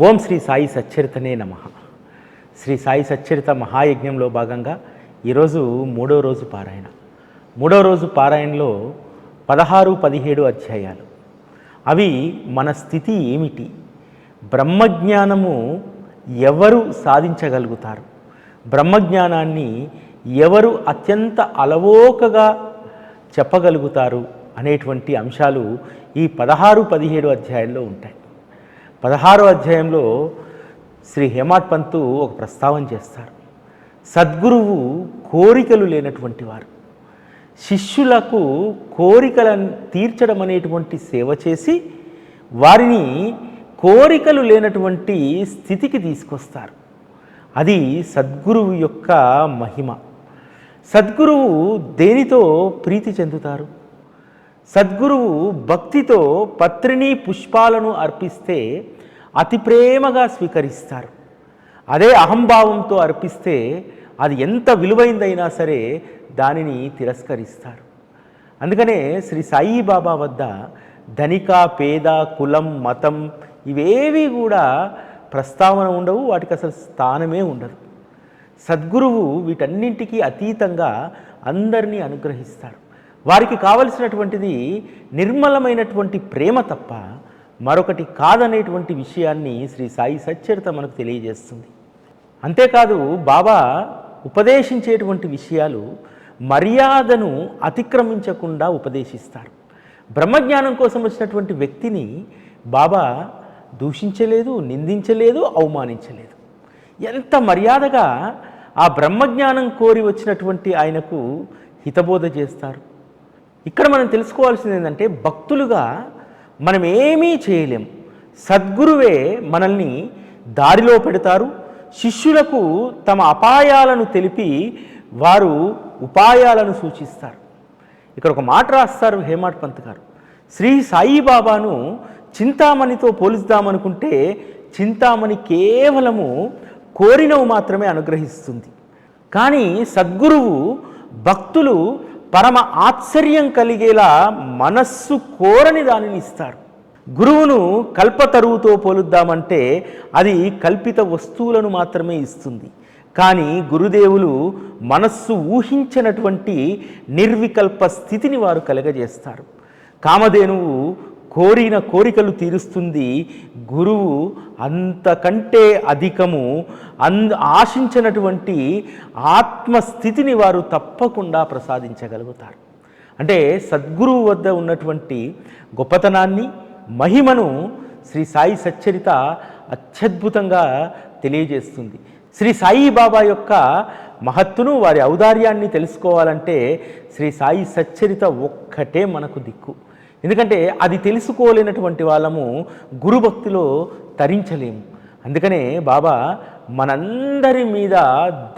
ఓం శ్రీ సాయి సచ్చరితనే నమః. శ్రీ సాయి సచ్చరిత మహాయజ్ఞంలో భాగంగా ఈరోజు మూడో రోజు పారాయణలో 16, 17 అధ్యాయాలు. అవి మన స్థితి ఏమిటి, బ్రహ్మజ్ఞానము ఎవరు సాధించగలుగుతారు, బ్రహ్మజ్ఞానాన్ని ఎవరు అత్యంత అలవోకగా చెప్పగలుగుతారు అనేటువంటి అంశాలు ఈ 16, 17 అధ్యాయాల్లో ఉంటాయి. 16వ అధ్యాయంలో శ్రీ హేమాడ్ పంతు ఒక ప్రస్తావన చేస్తారు. సద్గురువు కోరికలు లేనటువంటి వారు, శిష్యులకు కోరికలను తీర్చడం అనేటువంటి సేవ చేసి వారిని కోరికలు లేనటువంటి స్థితికి తీసుకొస్తారు. అది సద్గురువు యొక్క మహిమ. సద్గురువు దేనితో ప్రీతి చెందుతారు? సద్గురువు భక్తితో పత్రిని పుష్పాలను అర్పిస్తే అతి ప్రేమగా స్వీకరిస్తారు. అదే అహంభావంతో అర్పిస్తే అది ఎంత విలువైందైనా సరే దానిని తిరస్కరిస్తారు. అందుకనే శ్రీ సాయిబాబా వద్ద ధనిక, పేద, కులం, మతం ఇవేవి కూడా ప్రస్తావన ఉండవు, వాటికి అసలు స్థానమే ఉండదు. సద్గురువు వీటన్నింటికీ అతీతంగా అందరినీ అనుగ్రహిస్తారు. వారికి కావలసినటువంటిది నిర్మలమైనటువంటి ప్రేమ తప్ప మరొకటి కాదనేటువంటి విషయాన్ని శ్రీ సాయి సచ్చరిత మనకు తెలియజేస్తుంది. అంతేకాదు బాబా ఉపదేశించేటువంటి విషయాలు మర్యాదను అతిక్రమించకుండా ఉపదేశిస్తారు. బ్రహ్మజ్ఞానం కోసం వచ్చినటువంటి వ్యక్తిని బాబా దూషించలేదు, నిందించలేదు, అవమానించలేదు. ఎంత మర్యాదగా ఆ బ్రహ్మజ్ఞానం కోరి వచ్చినటువంటి ఆయనకు హితబోధ చేస్తారు. ఇక్కడ మనం తెలుసుకోవాల్సింది ఏంటంటే, భక్తులుగా మనం ఏమీ చేయలేం, సద్గురువే మనల్ని దారిలో పెడతారు. శిష్యులకు తమ అపాయాలను తెలిపి వారు ఉపాయాలను సూచిస్తారు. ఇక్కడ ఒక మాట రాస్తారు హేమాడ్ పంత్ గారు. శ్రీ సాయిబాబాను చింతామణితో పోలుస్తామనుకుంటే చింతామణి కేవలము కోరినవు మాత్రమే అనుగ్రహిస్తుంది. కానీ సద్గురువు భక్తులు పరమ ఆశ్చర్యం కలిగేలా మనస్సు కోరని దానిని ఇస్తారు. గురువును కల్పతరువుతో పోలుద్దామంటే అది కల్పిత వస్తువులను మాత్రమే ఇస్తుంది. కానీ గురుదేవులు మనస్సు ఊహించినటువంటి నిర్వికల్ప స్థితిని వారు కలగజేస్తారు. కామధేనువు కోరిన కోరికలు తీరుస్తుంది, గురువు అంతకంటే అధికము ఆశించినటువంటి ఆత్మస్థితిని వారు తప్పకుండా ప్రసాదించగలుగుతారు. అంటే సద్గురువు వద్ద ఉన్నటువంటి గొప్పతనాన్ని, మహిమను శ్రీ సాయి సచ్చరిత అత్యద్భుతంగా తెలియజేస్తుంది. శ్రీ సాయిబాబా యొక్క మహత్తును, వారి ఔదార్యాన్ని తెలుసుకోవాలంటే శ్రీ సాయి సచ్చరిత ఒక్కటే మనకు దిక్కు. ఎందుకంటే అది తెలుసుకోలేనటువంటి వాళ్ళము గురుభక్తిలో తరించలేము. అందుకనే బాబా మనందరి మీద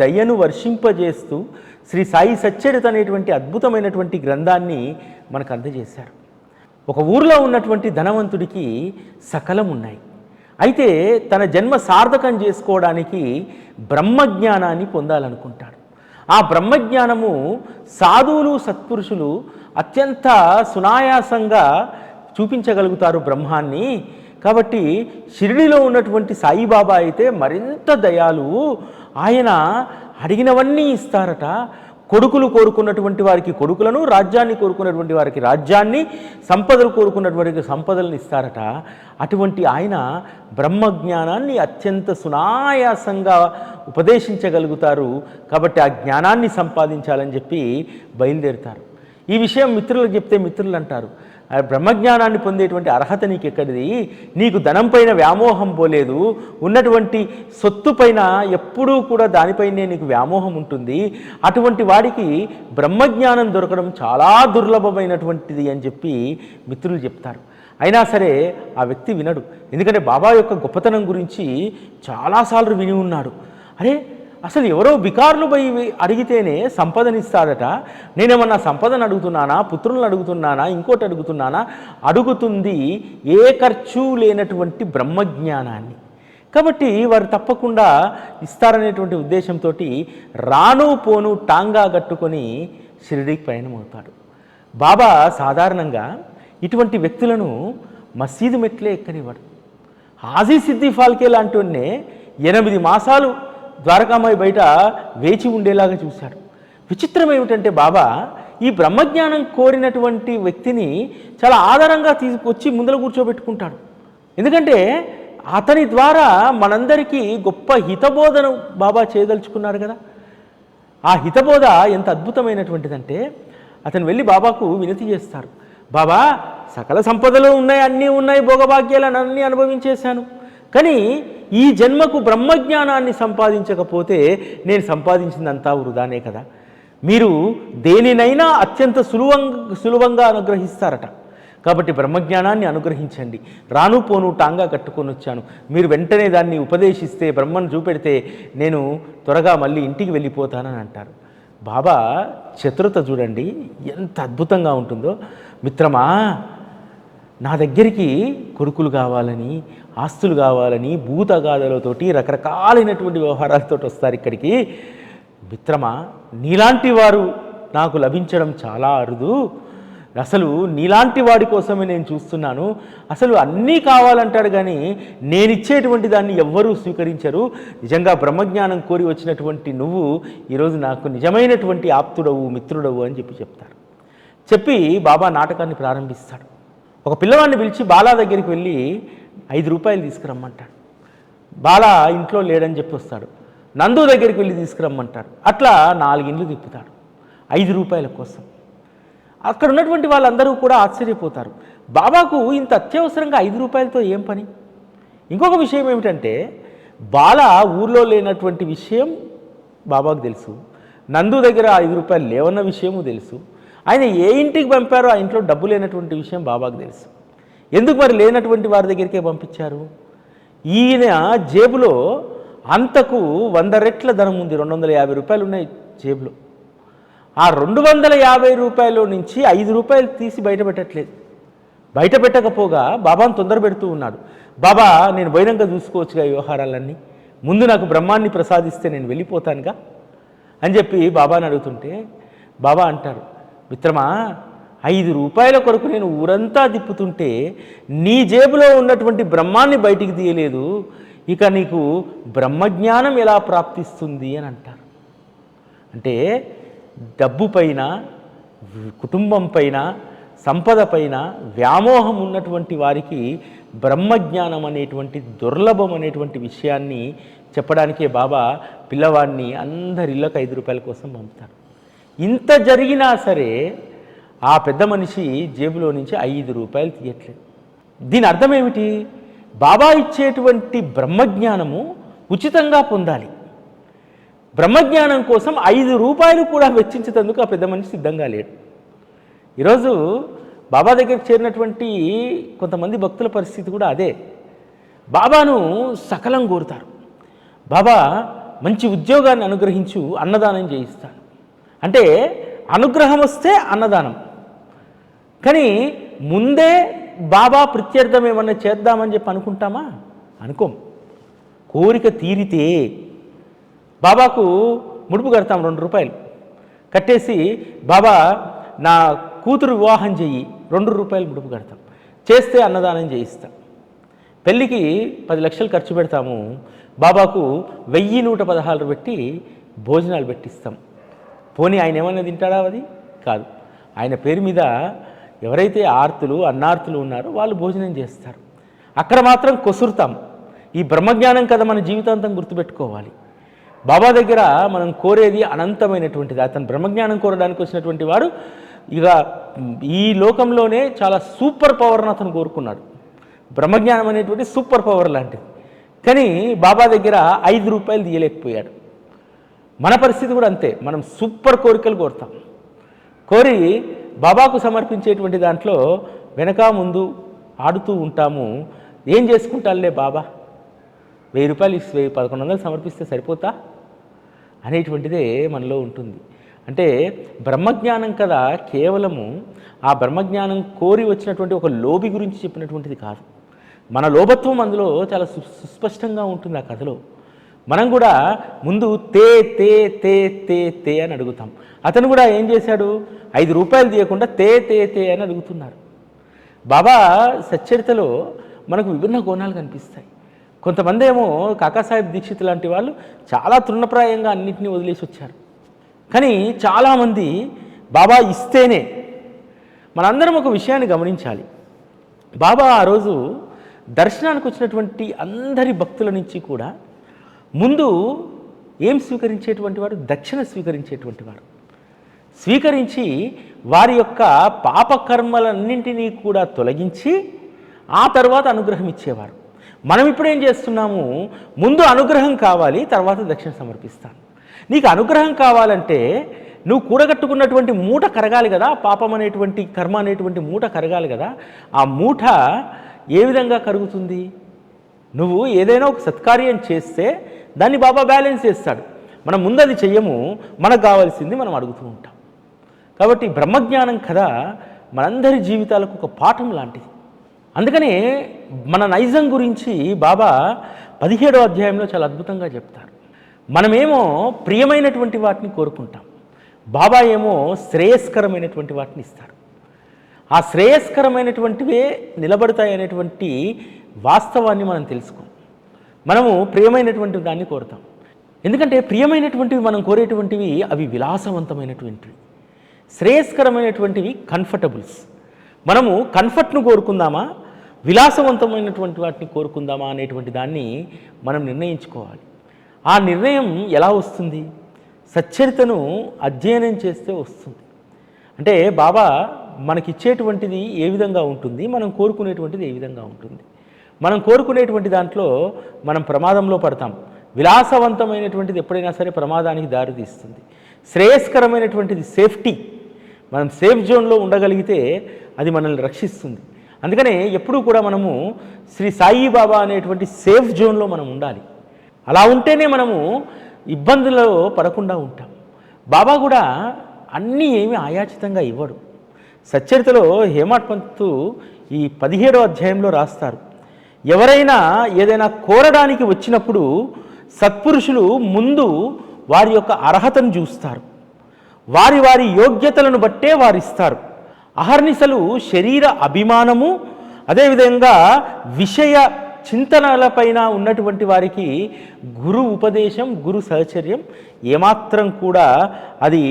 దయను వర్షింపజేస్తూ శ్రీ సాయి సచ్చరిత అనేటువంటి అద్భుతమైనటువంటి గ్రంథాన్ని మనకు అందజేశారు. ఒక ఊరిలో ఉన్నటువంటి ధనవంతుడికి సకలం ఉన్నాయి. అయితే తన జన్మ సార్థకం చేసుకోవడానికి బ్రహ్మజ్ఞానాన్ని పొందాలనుకుంటాడు. ఆ బ్రహ్మజ్ఞానము సాధువులు, సత్పురుషులు అత్యంత సునాయాసంగా చూపించగలుగుతారు బ్రహ్మాన్ని. కాబట్టి షిరిడిలో ఉన్నటువంటి సాయిబాబా అయితే మరింత దయాళువు. ఆయన అడిగినవన్నీ ఇస్తారట. కొడుకులు కోరుకున్నటువంటి వారికి కొడుకులను, రాజ్యాన్ని కోరుకున్నటువంటి వారికి రాజ్యాన్ని, సంపదలు కోరుకున్నటువంటి సంపదలను ఇస్తారట. అటువంటి ఆయన బ్రహ్మజ్ఞానాన్ని అత్యంత సునాయాసంగా ఉపదేశించగలుగుతారు. కాబట్టి ఆ జ్ఞానాన్ని సంపాదించాలని చెప్పి బయలుదేరుతారు. ఈ విషయం మిత్రులకు చెప్తే మిత్రులు అంటారు, బ్రహ్మజ్ఞానాన్ని పొందేటువంటి అర్హత నీకు ఎక్కడిది, నీకు ధనం పైన వ్యామోహం పోలేదు, ఉన్నటువంటి సొత్తు పైన ఎప్పుడూ కూడా దానిపైనే నీకు వ్యామోహం ఉంటుంది, అటువంటి వాడికి బ్రహ్మజ్ఞానం దొరకడం చాలా దుర్లభమైనటువంటిది అని చెప్పి మిత్రులు చెప్తారు. అయినా సరే ఆ వ్యక్తి వినడు. ఎందుకంటే బాబా యొక్క గొప్పతనం గురించి చాలాసార్లు విని ఉన్నాడు. అరే, అసలు ఎవరో బికార్లు పోయి అడిగితేనే సంపదనిస్తాడట, నేనేమన్నా సంపదను అడుగుతున్నానా, పుత్రులను అడుగుతున్నానా, ఇంకోటి అడుగుతున్నానా? అడుగుతుంది ఏ ఖర్చు లేనటువంటి బ్రహ్మజ్ఞానాన్ని. కాబట్టి వారు తప్పకుండా ఇస్తారనేటువంటి ఉద్దేశంతో రాను పోను టాంగా కట్టుకొని షిరిడీకి ప్రయాణమవుతాడు. బాబా సాధారణంగా ఇటువంటి వ్యక్తులను మసీదు మెట్లే ఎక్కనివ్వడు. హాజీ సిద్ధి ఫాల్కే లాంటివన్నే 8 మాసాలు ద్వారకామాయి బయట వేచి ఉండేలాగా చూశాడు. విచిత్రం ఏమిటంటే బాబా ఈ బ్రహ్మజ్ఞానం కోరినటువంటి వ్యక్తిని చాలా ఆధారంగా తీసుకొచ్చి ముందర కూర్చోబెట్టుకుంటాడు. ఎందుకంటే అతని ద్వారా మనందరికీ గొప్ప హితబోధను బాబా చేయదలుచుకున్నారు కదా. ఆ హితబోధ ఎంత అద్భుతమైనటువంటిదంటే అతను వెళ్ళి బాబాకు వినతి చేస్తారు. బాబా, సకల సంపదలు ఉన్నాయి, అన్నీ ఉన్నాయి, భోగభాగ్యాలను అన్నీ అనుభవించేశాను, కానీ ఈ జన్మకు బ్రహ్మజ్ఞానాన్ని సంపాదించకపోతే నేను సంపాదించిందంతా వృధానే కదా. మీరు దేనినైనా అత్యంత సులభంగా అనుగ్రహిస్తారట. కాబట్టి బ్రహ్మజ్ఞానాన్ని అనుగ్రహించండి. రాను పోను టాంగా కట్టుకొని వచ్చాను. మీరు వెంటనే దాన్ని ఉపదేశిస్తే, బ్రహ్మను చూపెడితే నేను త్వరగా మళ్ళీ ఇంటికి వెళ్ళిపోతానని అంటారు. బాబా చతురత చూడండి ఎంత అద్భుతంగా ఉంటుందో. మిత్రమా, నా దగ్గరికి కొడుకులు కావాలని, ఆస్తులు కావాలని, భూతగాథలతోటి రకరకాలైనటువంటి వ్యవహారాలతో వస్తారు ఇక్కడికి. మిత్రమా, నీలాంటి వారు నాకు లభించడం చాలా అరుదు. అసలు నీలాంటి వాడి కోసమే నేను చూస్తున్నాను. అసలు అన్నీ కావాలంటాడు, కానీ నేనిచ్చేటువంటి దాన్ని ఎవ్వరూ స్వీకరించరు. నిజంగా బ్రహ్మజ్ఞానం కోరి వచ్చినటువంటి నువ్వు ఈరోజు నాకు నిజమైనటువంటి ఆప్తుడవు, మిత్రుడవు అని చెప్తారు. చెప్పి బాబా నాటకాన్ని ప్రారంభిస్తాడు. ఒక పిల్లవాడిని పిలిచి బాలా దగ్గరికి వెళ్ళి 5 రూపాయలు తీసుకురమ్మంటాడు. బాలా ఇంట్లో లేడని చెప్పి వస్తాడు. నందు దగ్గరికి వెళ్ళి తీసుకురమ్మంటాడు. అట్లా 4 ఇండ్లు తిప్పుతాడు 5 రూపాయల కోసం. అక్కడ ఉన్నటువంటి వాళ్ళందరూ కూడా ఆశ్చర్యపోతారు. బాబాకు ఇంత అత్యవసరంగా 5 రూపాయలతో ఏం పని? ఇంకొక విషయం ఏమిటంటే బాల ఊర్లో లేనటువంటి విషయం బాబాకు తెలుసు. నందు దగ్గర 5 రూపాయలు లేవన్న విషయము తెలుసు. ఆయన ఏ ఇంటికి పంపారో ఆ ఇంట్లో డబ్బు లేనటువంటి విషయం బాబాకు తెలుసు. ఎందుకు మరి లేనటువంటి వారి దగ్గరికే పంపించారు? ఈయన జేబులో అంతకు 100 రెట్ల ధనం ఉంది. 250 రూపాయలు ఉన్నాయి జేబులో. ఆ 250 రూపాయల నుంచి 5 రూపాయలు తీసి బయట పెట్టట్లేదు. బయట పెట్టకపోగా బాబాను తొందర పెడుతూ ఉన్నాడు. బాబా, నేను బహిరంగ చూసుకోవచ్చుగా ఈ వ్యవహారాలన్నీ, ముందు నాకు బ్రహ్మాన్ని ప్రసాదిస్తే నేను వెళ్ళిపోతానుగా అని చెప్పి బాబాని అడుగుతుంటే బాబా అంటారు, మిత్రమా, 5 రూపాయల కొరకు నేను ఊరంతా తిప్పుతుంటే నీ జేబులో ఉన్నటువంటి బ్రహ్మాన్ని బయటికి తీయలేదు, ఇక నీకు బ్రహ్మజ్ఞానం ఎలా ప్రాప్తిస్తుంది అని అంటారు. అంటే డబ్బు పైన, కుటుంబం పైన, సంపద పైన వ్యామోహం ఉన్నటువంటి వారికి బ్రహ్మజ్ఞానం అనేటువంటి దుర్లభం అనేటువంటి విషయాన్ని చెప్పడానికే బాబా పిల్లవాడిని అందరి ఇళ్ళకు 5 రూపాయల కోసం పంపుతారు. ఇంత జరిగినా సరే ఆ పెద్ద మనిషి జేబులో నుంచి 5 రూపాయలు తీయట్లేదు. దీని అర్థం ఏమిటి? బాబా ఇచ్చేటువంటి బ్రహ్మజ్ఞానము ఉచితంగా పొందాలి. బ్రహ్మజ్ఞానం కోసం 5 రూపాయలు కూడా వెచ్చించేందుకు ఆ పెద్ద మనిషి సిద్ధంగా లేడు. ఈరోజు బాబా దగ్గరికి చేరినటువంటి కొంతమంది భక్తుల పరిస్థితి కూడా అదే. బాబాను సకలం కోరుతారు. బాబా మంచి ఉద్యోగాన్ని అనుగ్రహించు, అన్నదానం చేయిస్తాను అంటే అనుగ్రహం వస్తే అన్నదానం. కానీ ముందే బాబా ప్రత్యర్థం ఏమన్నా చేద్దామని చెప్పి అనుకుంటామా? అనుకోం. కోరిక తీరితే బాబాకు ముడుపు కడతాం 2 రూపాయలు కట్టేసి, బాబా నా కూతురు వివాహం చెయ్యి, 2 రూపాయలు ముడుపు కడతాం, చేస్తే అన్నదానం చేయిస్తాం. పెళ్ళికి 10 లక్షలు ఖర్చు పెడతాము, బాబాకు 1116 పెట్టి భోజనాలు పెట్టిస్తాం. పోనీ ఆయన ఏమన్నా తింటాడా? అది కాదు. ఆయన పేరు మీద ఎవరైతే ఆర్తులు అన్నార్తులు ఉన్నారో వాళ్ళు భోజనం చేస్తారు. అక్కడ మాత్రం కొసురుతాం. ఈ బ్రహ్మజ్ఞానం కదా మన జీవితాంతం గుర్తుపెట్టుకోవాలి. బాబా దగ్గర మనం కోరేది అనంతమైనటువంటిది. అతను బ్రహ్మజ్ఞానం కోరడానికి వచ్చినటువంటి వాడు ఇక ఈ లోకంలోనే చాలా సూపర్ పవర్ను అతను కోరుకున్నాడు. బ్రహ్మజ్ఞానం అనేటువంటి సూపర్ పవర్ లాంటిది. కానీ బాబా దగ్గర 5 రూపాయలు తీయలేకపోయాడు. మన పరిస్థితి కూడా అంతే. మనం సూపర్ కోరికలు కోరుతాం. కోరి బాబాకు సమర్పించేటువంటి దాంట్లో వెనక ముందు ఆడుతూ ఉంటాము. ఏం చేసుకుంటానులే బాబా, 1000 రూపాయలు 1100 సమర్పిస్తే సరిపోతా అనేటువంటిదే మనలో ఉంటుంది. అంటే బ్రహ్మజ్ఞానం కదా కేవలము ఆ బ్రహ్మజ్ఞానం కోరి వచ్చినటువంటి ఒక లోబి గురించి చెప్పినటువంటిది కాదు. మన లోభత్వం అందులో చాలా సుస్పష్టంగా ఉంటుంది ఆ కథలో. మనం కూడా ముందు తే తే తే తే తే అని అడుగుతాం. అతను కూడా ఏం చేశాడు? 5 రూపాయలు తీయకుండా తే తే తే అని అడుగుతున్నారు. బాబా సచ్చరితలో మనకు విభిన్న కోణాలు కనిపిస్తాయి. కొంతమంది ఏమో కాకాసాహెబ్ దీక్షిత్ లాంటి వాళ్ళు చాలా తృణప్రాయంగా అన్నింటినీ వదిలేసి వచ్చారు. కానీ చాలామంది బాబా ఇస్తేనే. మనందరం ఒక విషయాన్ని గమనించాలి. బాబా ఆ రోజు దర్శనానికి వచ్చినటువంటి అందరి భక్తుల నుంచి కూడా ముందు ఏం స్వీకరించేటువంటి వారు? దక్షిణ స్వీకరించేటువంటి వారు. స్వీకరించి వారి యొక్క పాపకర్మలన్నింటినీ కూడా తొలగించి ఆ తర్వాత అనుగ్రహం ఇచ్చేవారు. మనం ఇప్పుడు ఏం చేస్తున్నాము? ముందు అనుగ్రహం కావాలి, తర్వాత దక్షిణ సమర్పిస్తాను. నీకు అనుగ్రహం కావాలంటే నువ్వు కూడగట్టుకున్నటువంటి మూట కరగాలి కదా, పాపం అనేటువంటి కర్మ అనేటువంటి మూట కరగాలి కదా. ఆ మూట ఏ విధంగా కరుగుతుంది? నువ్వు ఏదైనా ఒక సత్కార్యం చేస్తే దాన్ని బాబా బ్యాలెన్స్ చేస్తాడు. మనం ముందు అది చెయ్యము, మనకు కావాల్సింది మనం అడుగుతూ ఉంటాం. కాబట్టి బ్రహ్మజ్ఞానం కథ మనందరి జీవితాలకు ఒక పాఠం లాంటిది. అందుకనే మన నైజం గురించి బాబా 17వ అధ్యాయంలో చాలా అద్భుతంగా చెప్తారు. మనమేమో ప్రియమైనటువంటి వాటిని కోరుకుంటాం, బాబా ఏమో శ్రేయస్కరమైనటువంటి వాటిని ఇస్తారు. ఆ శ్రేయస్కరమైనటువంటివే నిలబడతాయి అనేటువంటి వాస్తవాన్ని మనం తెలుసుకోం. మనము ప్రియమైనటువంటి దాన్ని కోరుతాం. ఎందుకంటే ప్రియమైనటువంటివి మనం కోరేటువంటివి అవి విలాసవంతమైనటువంటివి, శ్రేయస్కరమైనటువంటివి కంఫర్టబుల్స్. మనము కంఫర్ట్ను కోరుకుందామా, విలాసవంతమైనటువంటి వాటిని కోరుకుందామా అనేటువంటి దాన్ని మనం నిర్ణయించుకోవాలి. ఆ నిర్ణయం ఎలా వస్తుంది? సచ్చరితను అధ్యయనం చేస్తే వస్తుంది. అంటే బాబా మనకిచ్చేటువంటిది ఏ విధంగా ఉంటుంది, మనం కోరుకునేటువంటిది ఏ విధంగా ఉంటుంది. మనం కోరుకునేటువంటి దాంట్లో మనం ప్రమాదంలో పడతాం. విలాసవంతమైనటువంటిది ఎప్పుడైనా సరే ప్రమాదానికి దారితీస్తుంది. శ్రేయస్కరమైనటువంటిది సేఫ్టీ, మనం సేఫ్ జోన్లో ఉండగలిగితే అది మనల్ని రక్షిస్తుంది. అందుకనే ఎప్పుడూ కూడా మనము శ్రీ సాయిబాబా అనేటువంటి సేఫ్ జోన్లో మనం ఉండాలి. అలా ఉంటేనే మనము ఇబ్బందుల్లో పడకుండా ఉంటాం. బాబా కూడా అన్నీ ఏమీ ఆయాచితంగా ఇవ్వడు. సచ్చరితలో హేమాడ్ పంతు ఈ 17వ అధ్యాయంలో రాస్తారు, ఎవరైనా ఏదైనా కోరడానికి వచ్చినప్పుడు సత్పురుషులు ముందు వారి యొక్క అర్హతను చూస్తారు, వారి వారి యోగ్యతలను బట్టే వారిస్తారు. అహర్నిశలు శరీర అభిమానము, అదేవిధంగా విషయ చింతనలపైన ఉన్నటువంటి వారికి గురు ఉపదేశం, గురు సహచర్యం ఏమాత్రం కూడా అది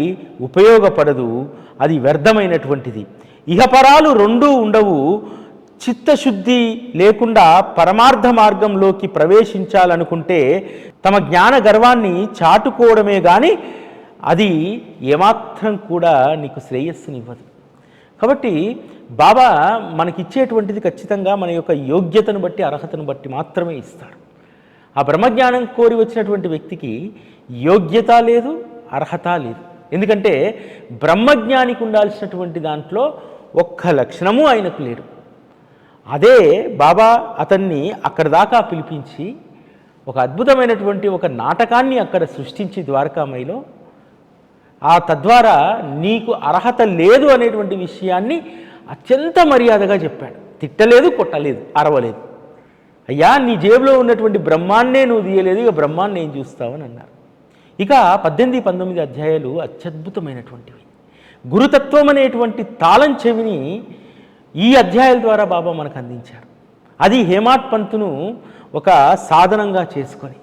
ఉపయోగపడదు, అది వ్యర్థమైనటువంటిది. ఇహపరాలు రెండూ ఉండవు. చిత్తశుద్ధి లేకుండా పరమార్థ మార్గంలోకి ప్రవేశించాలనుకుంటే తమ జ్ఞాన గర్వాన్ని చాటుకోవడమే కానీ అది ఏమాత్రం కూడా నీకు శ్రేయస్సునివ్వదు. కాబట్టి బాబా మనకిచ్చేటువంటిది ఖచ్చితంగా మన యొక్క యోగ్యతను బట్టి, అర్హతను బట్టి మాత్రమే ఇస్తాడు. ఆ బ్రహ్మజ్ఞానం కోరి వచ్చినటువంటి వ్యక్తికి యోగ్యత లేదు, అర్హత లేదు. ఎందుకంటే బ్రహ్మజ్ఞానికి ఉండాల్సినటువంటి దాంట్లో ఒక్క లక్షణము ఆయనకు లేదు. అదే బాబా అతన్ని అక్కడి దాకా పిలిపించి ఒక అద్భుతమైనటువంటి ఒక నాటకాన్ని అక్కడ సృష్టించి ద్వారకామయిలో ఆ తద్వారా నీకు అర్హత లేదు అనేటువంటి విషయాన్ని అత్యంత మర్యాదగా చెప్పాడు. తిట్టలేదు, కొట్టలేదు, అరవలేదు. అయ్యా, నీ జేబులో ఉన్నటువంటి బ్రహ్మాన్నే నువ్వు తీయలేదు, ఇక బ్రహ్మాన్ని ఏం చూస్తావని అన్నారు. ఇక 18, 19 అధ్యాయాలు అత్యద్భుతమైనటువంటివి. గురుతత్వం అనేటువంటి తాళం చెవిని ఈ అధ్యాయాల ద్వారా బాబా మనకు అందించారు. అది హేమాడ్ పంతును ఒక సాధనంగా చేసుకొని.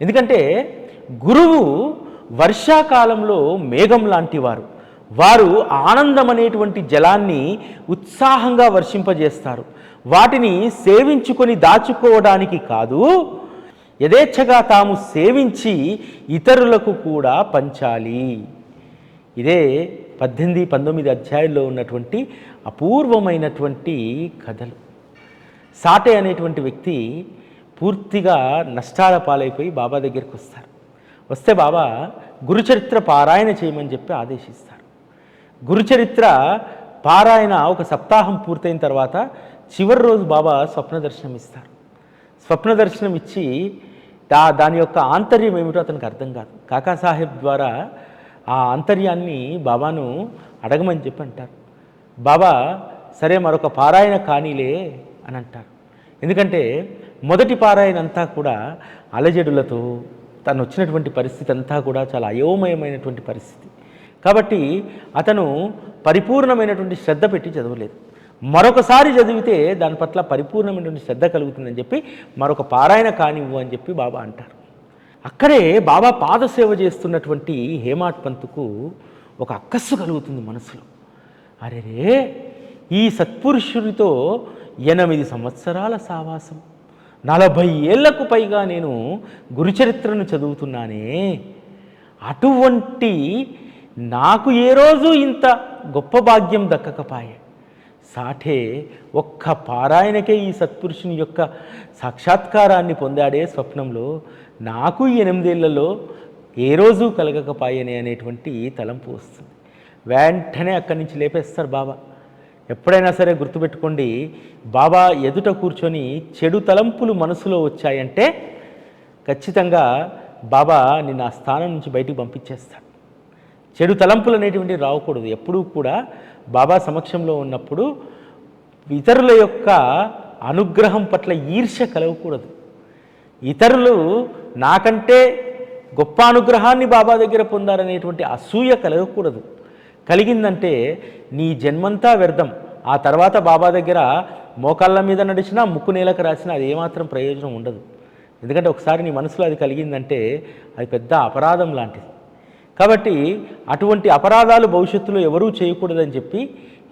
ఎందుకంటే గురువు వర్షాకాలంలో మేఘం లాంటి వారు. వారు ఆనందం అనేటువంటి జలాన్ని ఉత్సాహంగా వర్షింపజేస్తారు. వాటిని సేవించుకొని దాచుకోవడానికి కాదు, యథేచ్ఛగా తాము సేవించి ఇతరులకు కూడా పంచాలి. ఇదే 18, 19 అధ్యాయుల్లో ఉన్నటువంటి అపూర్వమైనటువంటి కథలు. సాటే అనేటువంటి వ్యక్తి పూర్తిగా నష్టాల పాలైపోయి బాబా దగ్గరికి వస్తారు. వస్తే బాబా గురుచరిత్ర పారాయణ చేయమని చెప్పి ఆదేశిస్తారు. గురుచరిత్ర పారాయణ ఒక సప్తాహం పూర్తయిన తర్వాత చివరి రోజు బాబా స్వప్న దర్శనం ఇస్తారు. స్వప్న దర్శనం ఇచ్చి దాని యొక్క ఆంతర్యం ఏమిటో అతనికి అర్థం కాదు. కాకాసాహెబ్ ద్వారా ఆ ఆంతర్యాన్ని బాబాను అడగమని చెప్పి అంటారు. బాబా సరే మరొక పారాయణ కానీలే అని అంటారు. ఎందుకంటే మొదటి పారాయణ అంతా కూడా అలజడులతో తను వచ్చినటువంటి పరిస్థితి అంతా కూడా చాలా అయోమయమైనటువంటి పరిస్థితి. కాబట్టి అతను పరిపూర్ణమైనటువంటి శ్రద్ధ పెట్టి చదవలేదు. మరొకసారి చదివితే దాని పట్ల పరిపూర్ణమైనటువంటి శ్రద్ధ కలుగుతుందని చెప్పి మరొక పారాయణ కానివ్వు అని చెప్పి బాబా అంటారు. అక్కడే బాబా పాదసేవ చేస్తున్నటువంటి హేమాడ్ పంత్కు ఒక అక్కస్సు కలుగుతుంది మనసులో. అరెరే, ఈ సత్పురుషుడితో 8 సంవత్సరాల సావాసం, 40 ఏళ్లకు పైగా నేను గురుచరిత్రను చదువుతున్నానే, అటువంటి నాకు ఏ రోజు ఇంత గొప్ప భాగ్యం దక్కకపాయే. సాఠే ఒక్క పారాయణకే ఈ సత్పురుషుని యొక్క సాక్షాత్కారాన్ని పొందాడే స్వప్నంలో, నాకు 8 ఏళ్లలో ఏ రోజు కలగకపాయనే అనేటువంటి తలంపు వస్తుంది. వెంటనే అక్కడి నుంచి లేపేస్తారు బాబా. ఎప్పుడైనా సరే గుర్తుపెట్టుకోండి, బాబా ఎదుట కూర్చొని చెడు తలంపులు మనసులో వచ్చాయంటే ఖచ్చితంగా బాబా నిన్ను ఆ స్థానం నుంచి బయటికి పంపించేస్తాడు. చెడు తలంపులు అనేటువంటి రావకూడదు. ఎప్పుడూ కూడా బాబా సమక్షంలో ఉన్నప్పుడు ఇతరుల యొక్క అనుగ్రహం పట్ల ఈర్ష్య కలగకూడదు. ఇతరులు నాకంటే గొప్ప అనుగ్రహాన్ని బాబా దగ్గర పొందారనేటువంటి అసూయ కలగకూడదు. కలిగిందంటే నీ జన్మంతా వ్యర్థం. ఆ తర్వాత బాబా దగ్గర మోకాళ్ళ మీద నడిచినా, ముక్కు నేలకు రాసినా అది ఏమాత్రం ప్రయోజనం ఉండదు. ఎందుకంటే ఒకసారి నీ మనసులో అది కలిగిందంటే అది పెద్ద అపరాధం లాంటిది. కాబట్టి అటువంటి అపరాధాలు భవిష్యత్తులో ఎవరూ చేయకూడదని చెప్పి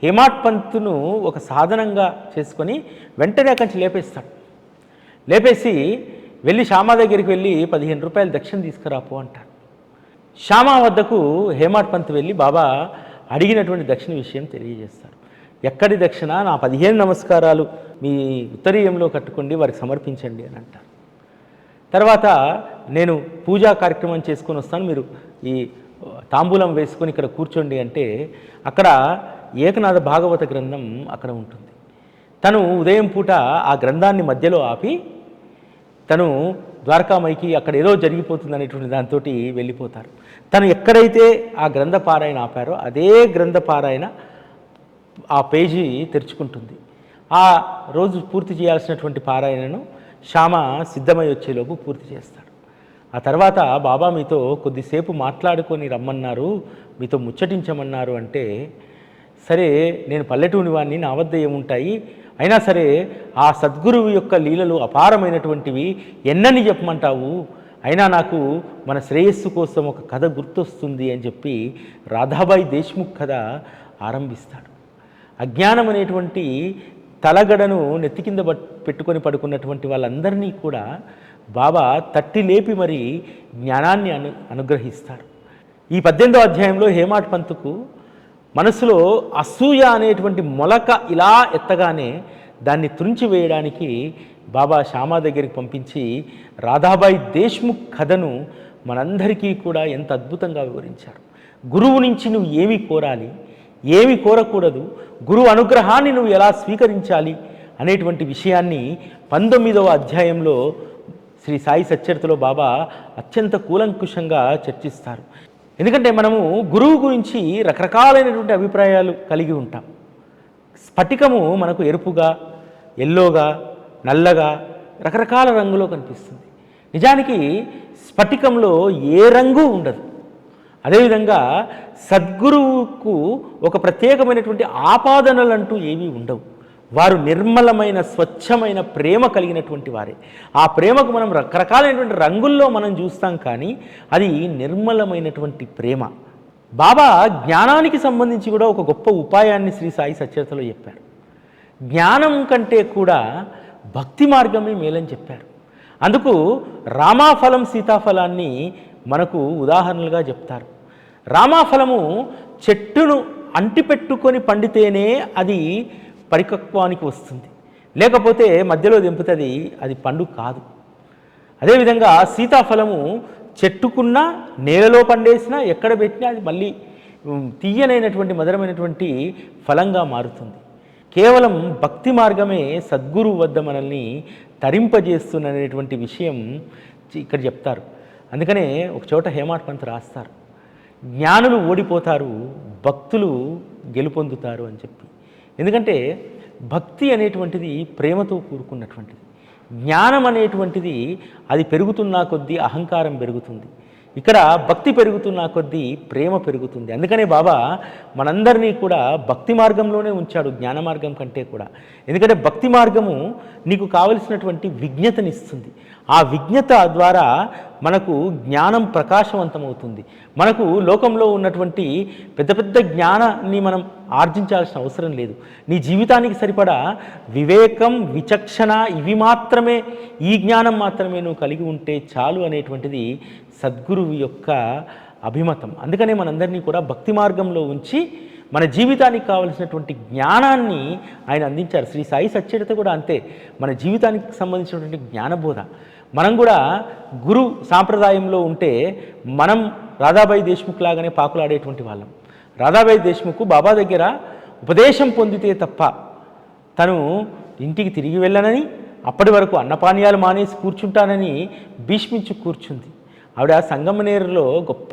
హేమాడ్ పంత్ను ఒక సాధనంగా చేసుకొని వెంటనే అక్కడి నుంచి లేపేస్తాడు. లేపేసి వెళ్ళి శ్యామా దగ్గరికి వెళ్ళి 15 రూపాయలు దక్షిణ తీసుకురాపో అంటాడు. శ్యామా వద్దకు హేమాడ్ పంత్ వెళ్ళి బాబా అడిగినటువంటి దక్షిణ విషయం తెలియజేస్తారు. ఎక్కడి దక్షిణ? నా 15 నమస్కారాలు మీ ఉత్తరీయంలో కట్టుకోండి, వారికి సమర్పించండి అని అంటారు. తర్వాత నేను పూజా కార్యక్రమం చేసుకొని వస్తాను, మీరు ఈ తాంబూలం వేసుకొని ఇక్కడ కూర్చోండి అంటే అక్కడ ఏకనాథ భాగవత గ్రంథం అక్కడ ఉంటుంది. తను ఉదయం పూట ఆ గ్రంథాన్ని మధ్యలో ఆపి తను ద్వారకామైకి అక్కడ ఏదో జరిగిపోతుంది అనేటువంటి దాంతో వెళ్ళిపోతారు. తను ఎక్కడైతే ఆ గ్రంథ పారాయణ ఆపారో అదే గ్రంథ పారాయణ ఆ పేజీ తెరుచుకుంటుంది. ఆ రోజు పూర్తి చేయాల్సినటువంటి పారాయణను శ్యామ సిద్ధమై వచ్చేలోపు పూర్తి చేస్తాడు. ఆ తర్వాత బాబా మీతో కొద్దిసేపు మాట్లాడుకొని రమ్మన్నారు, మీతో ముచ్చటించమన్నారు అంటే, సరే నేను పల్లెటూని వాడిని, నా వద్ద ఏముంటాయి, అయినా సరే ఆ సద్గురువు యొక్క లీలలు అపారమైనటువంటివి, ఎన్నని చెప్పమంటావు, అయినా నాకు మన శ్రేయస్సు కోసం ఒక కథ గుర్తొస్తుంది అని చెప్పి రాధాబాయి దేశ్ముఖ్ కథ ఆరంభిస్తాడు. అజ్ఞానం అనేటువంటి తలగడను నెత్తి కింద పెట్టుకొని పడుకున్నటువంటి వాళ్ళందరినీ కూడా బాబా తట్టి లేపి మరి జ్ఞానాన్ని అనుగ్రహిస్తారు. ఈ 18వ అధ్యాయంలో హేమాడ్ పంత్కు మనసులో అసూయ అనేటువంటి మొలక ఇలా ఎత్తగానే దాన్ని తుంచి వేయడానికి బాబా శ్యామా దగ్గరికి పంపించి రాధాబాయి దేశ్ముఖ్ కథను మనందరికీ కూడా ఎంత అద్భుతంగా వివరించారు. గురువు నుంచి నువ్వు ఏమి కోరాలి, ఏమి కోరకూడదు, గురువు అనుగ్రహాన్ని నువ్వు ఎలా స్వీకరించాలి అనేటువంటి విషయాన్ని 19వ అధ్యాయంలో శ్రీ సాయి సచ్చరితలో బాబా అత్యంత కూలంకుషంగా చర్చిస్తారు. ఎందుకంటే మనము గురువు గురించి రకరకాలైనటువంటి అభిప్రాయాలు కలిగి ఉంటాం. స్ఫటికము మనకు ఎరుపుగా, ఎల్లోగా, నల్లగా, రకరకాల రంగులో కనిపిస్తుంది. నిజానికి స్ఫటికంలో ఏ రంగు ఉండదు. అదేవిధంగా సద్గురువుకు ఒక ప్రత్యేకమైనటువంటి ఆపాదనలు అంటూ ఏవీ ఉండవు. వారు నిర్మలమైన స్వచ్ఛమైన ప్రేమ కలిగినటువంటి వారే. ఆ ప్రేమకు మనం రకరకాలైనటువంటి రంగుల్లో మనం చూస్తాం, కానీ అది నిర్మలమైనటువంటి ప్రేమ. బాబా జ్ఞానానికి సంబంధించి కూడా ఒక గొప్ప ఉపాయాన్ని శ్రీ సాయి సచ్చరితలో చెప్పారు. జ్ఞానం కంటే కూడా భక్తి మార్గమే మేలని చెప్పారు. అందుకు రామాఫలం సీతాఫలాన్ని మనకు ఉదాహరణలుగా చెప్తారు. రామాఫలము చెట్టును అంటిపెట్టుకొని పండితేనే అది పరిపక్వానికి వస్తుంది, లేకపోతే మధ్యలో దింపుతుంది, అది పండు కాదు. అదేవిధంగా సీతాఫలము చెట్టుకున్నా, నేలలో పండేసినా, ఎక్కడ పెట్టినా అది మళ్ళీ తీయనైనటువంటి మధురమైనటువంటి ఫలంగా మారుతుంది. కేవలం భక్తి మార్గమే సద్గురువు వద్ద మనల్ని తరింపజేస్తున్నటువంటి విషయం ఇక్కడ చెప్తారు. అందుకనే ఒక చోట హేమాడ్ పంత్ రాస్తారు, జ్ఞానులు ఓడిపోతారు, భక్తులు గెలుపొందుతారు అని చెప్పి. ఎందుకంటే భక్తి అనేటువంటిది ప్రేమతో కూడుకున్నటువంటిది. జ్ఞానం అనేటువంటిది అది పెరుగుతున్న కొద్దీ అహంకారం పెరుగుతుంది. ఇక్కడ భక్తి పెరుగుతున్న కొద్దీ ప్రేమ పెరుగుతుంది. అందుకనే బాబా మనందరినీ కూడా భక్తి మార్గంలోనే ఉంచాడు, జ్ఞాన మార్గం కంటే కూడా. ఎందుకంటే భక్తి మార్గము నీకు కావలసినటువంటి విజ్ఞతనిస్తుంది. ఆ విజ్ఞత ద్వారా మనకు జ్ఞానం ప్రకాశవంతమవుతుంది. మనకు లోకంలో ఉన్నటువంటి పెద్ద పెద్ద జ్ఞానాన్ని మనం ఆర్జించాల్సిన అవసరం లేదు. నీ జీవితానికి సరిపడా వివేకం, విచక్షణ ఇవి మాత్రమే, ఈ జ్ఞానం మాత్రమే నువ్వు కలిగి ఉంటే చాలు అనేటువంటిది సద్గురువు యొక్క అభిమతం. అందుకనే మనందరినీ కూడా భక్తి మార్గంలో ఉంచి మన జీవితానికి కావలసినటువంటి జ్ఞానాన్ని ఆయన అందించారు. శ్రీ సాయి సచ్చరిత కూడా అంతే, మన జీవితానికి సంబంధించినటువంటి జ్ఞానబోధ. మనం కూడా గురు సాంప్రదాయంలో ఉంటే మనం రాధాబాయి దేశ్ముఖ్ లాగానే పాకులాడేటువంటి వాళ్ళం. రాధాబాయి దేశ్ముఖ్ బాబా దగ్గర ఉపదేశం పొందితే తప్ప తను ఇంటికి తిరిగి వెళ్ళనని, అప్పటి వరకు అన్నపానీయాలు మానేసి కూర్చుంటానని భీష్మించి కూర్చుంది. ఆవిడ సంగమనేరులో గొప్ప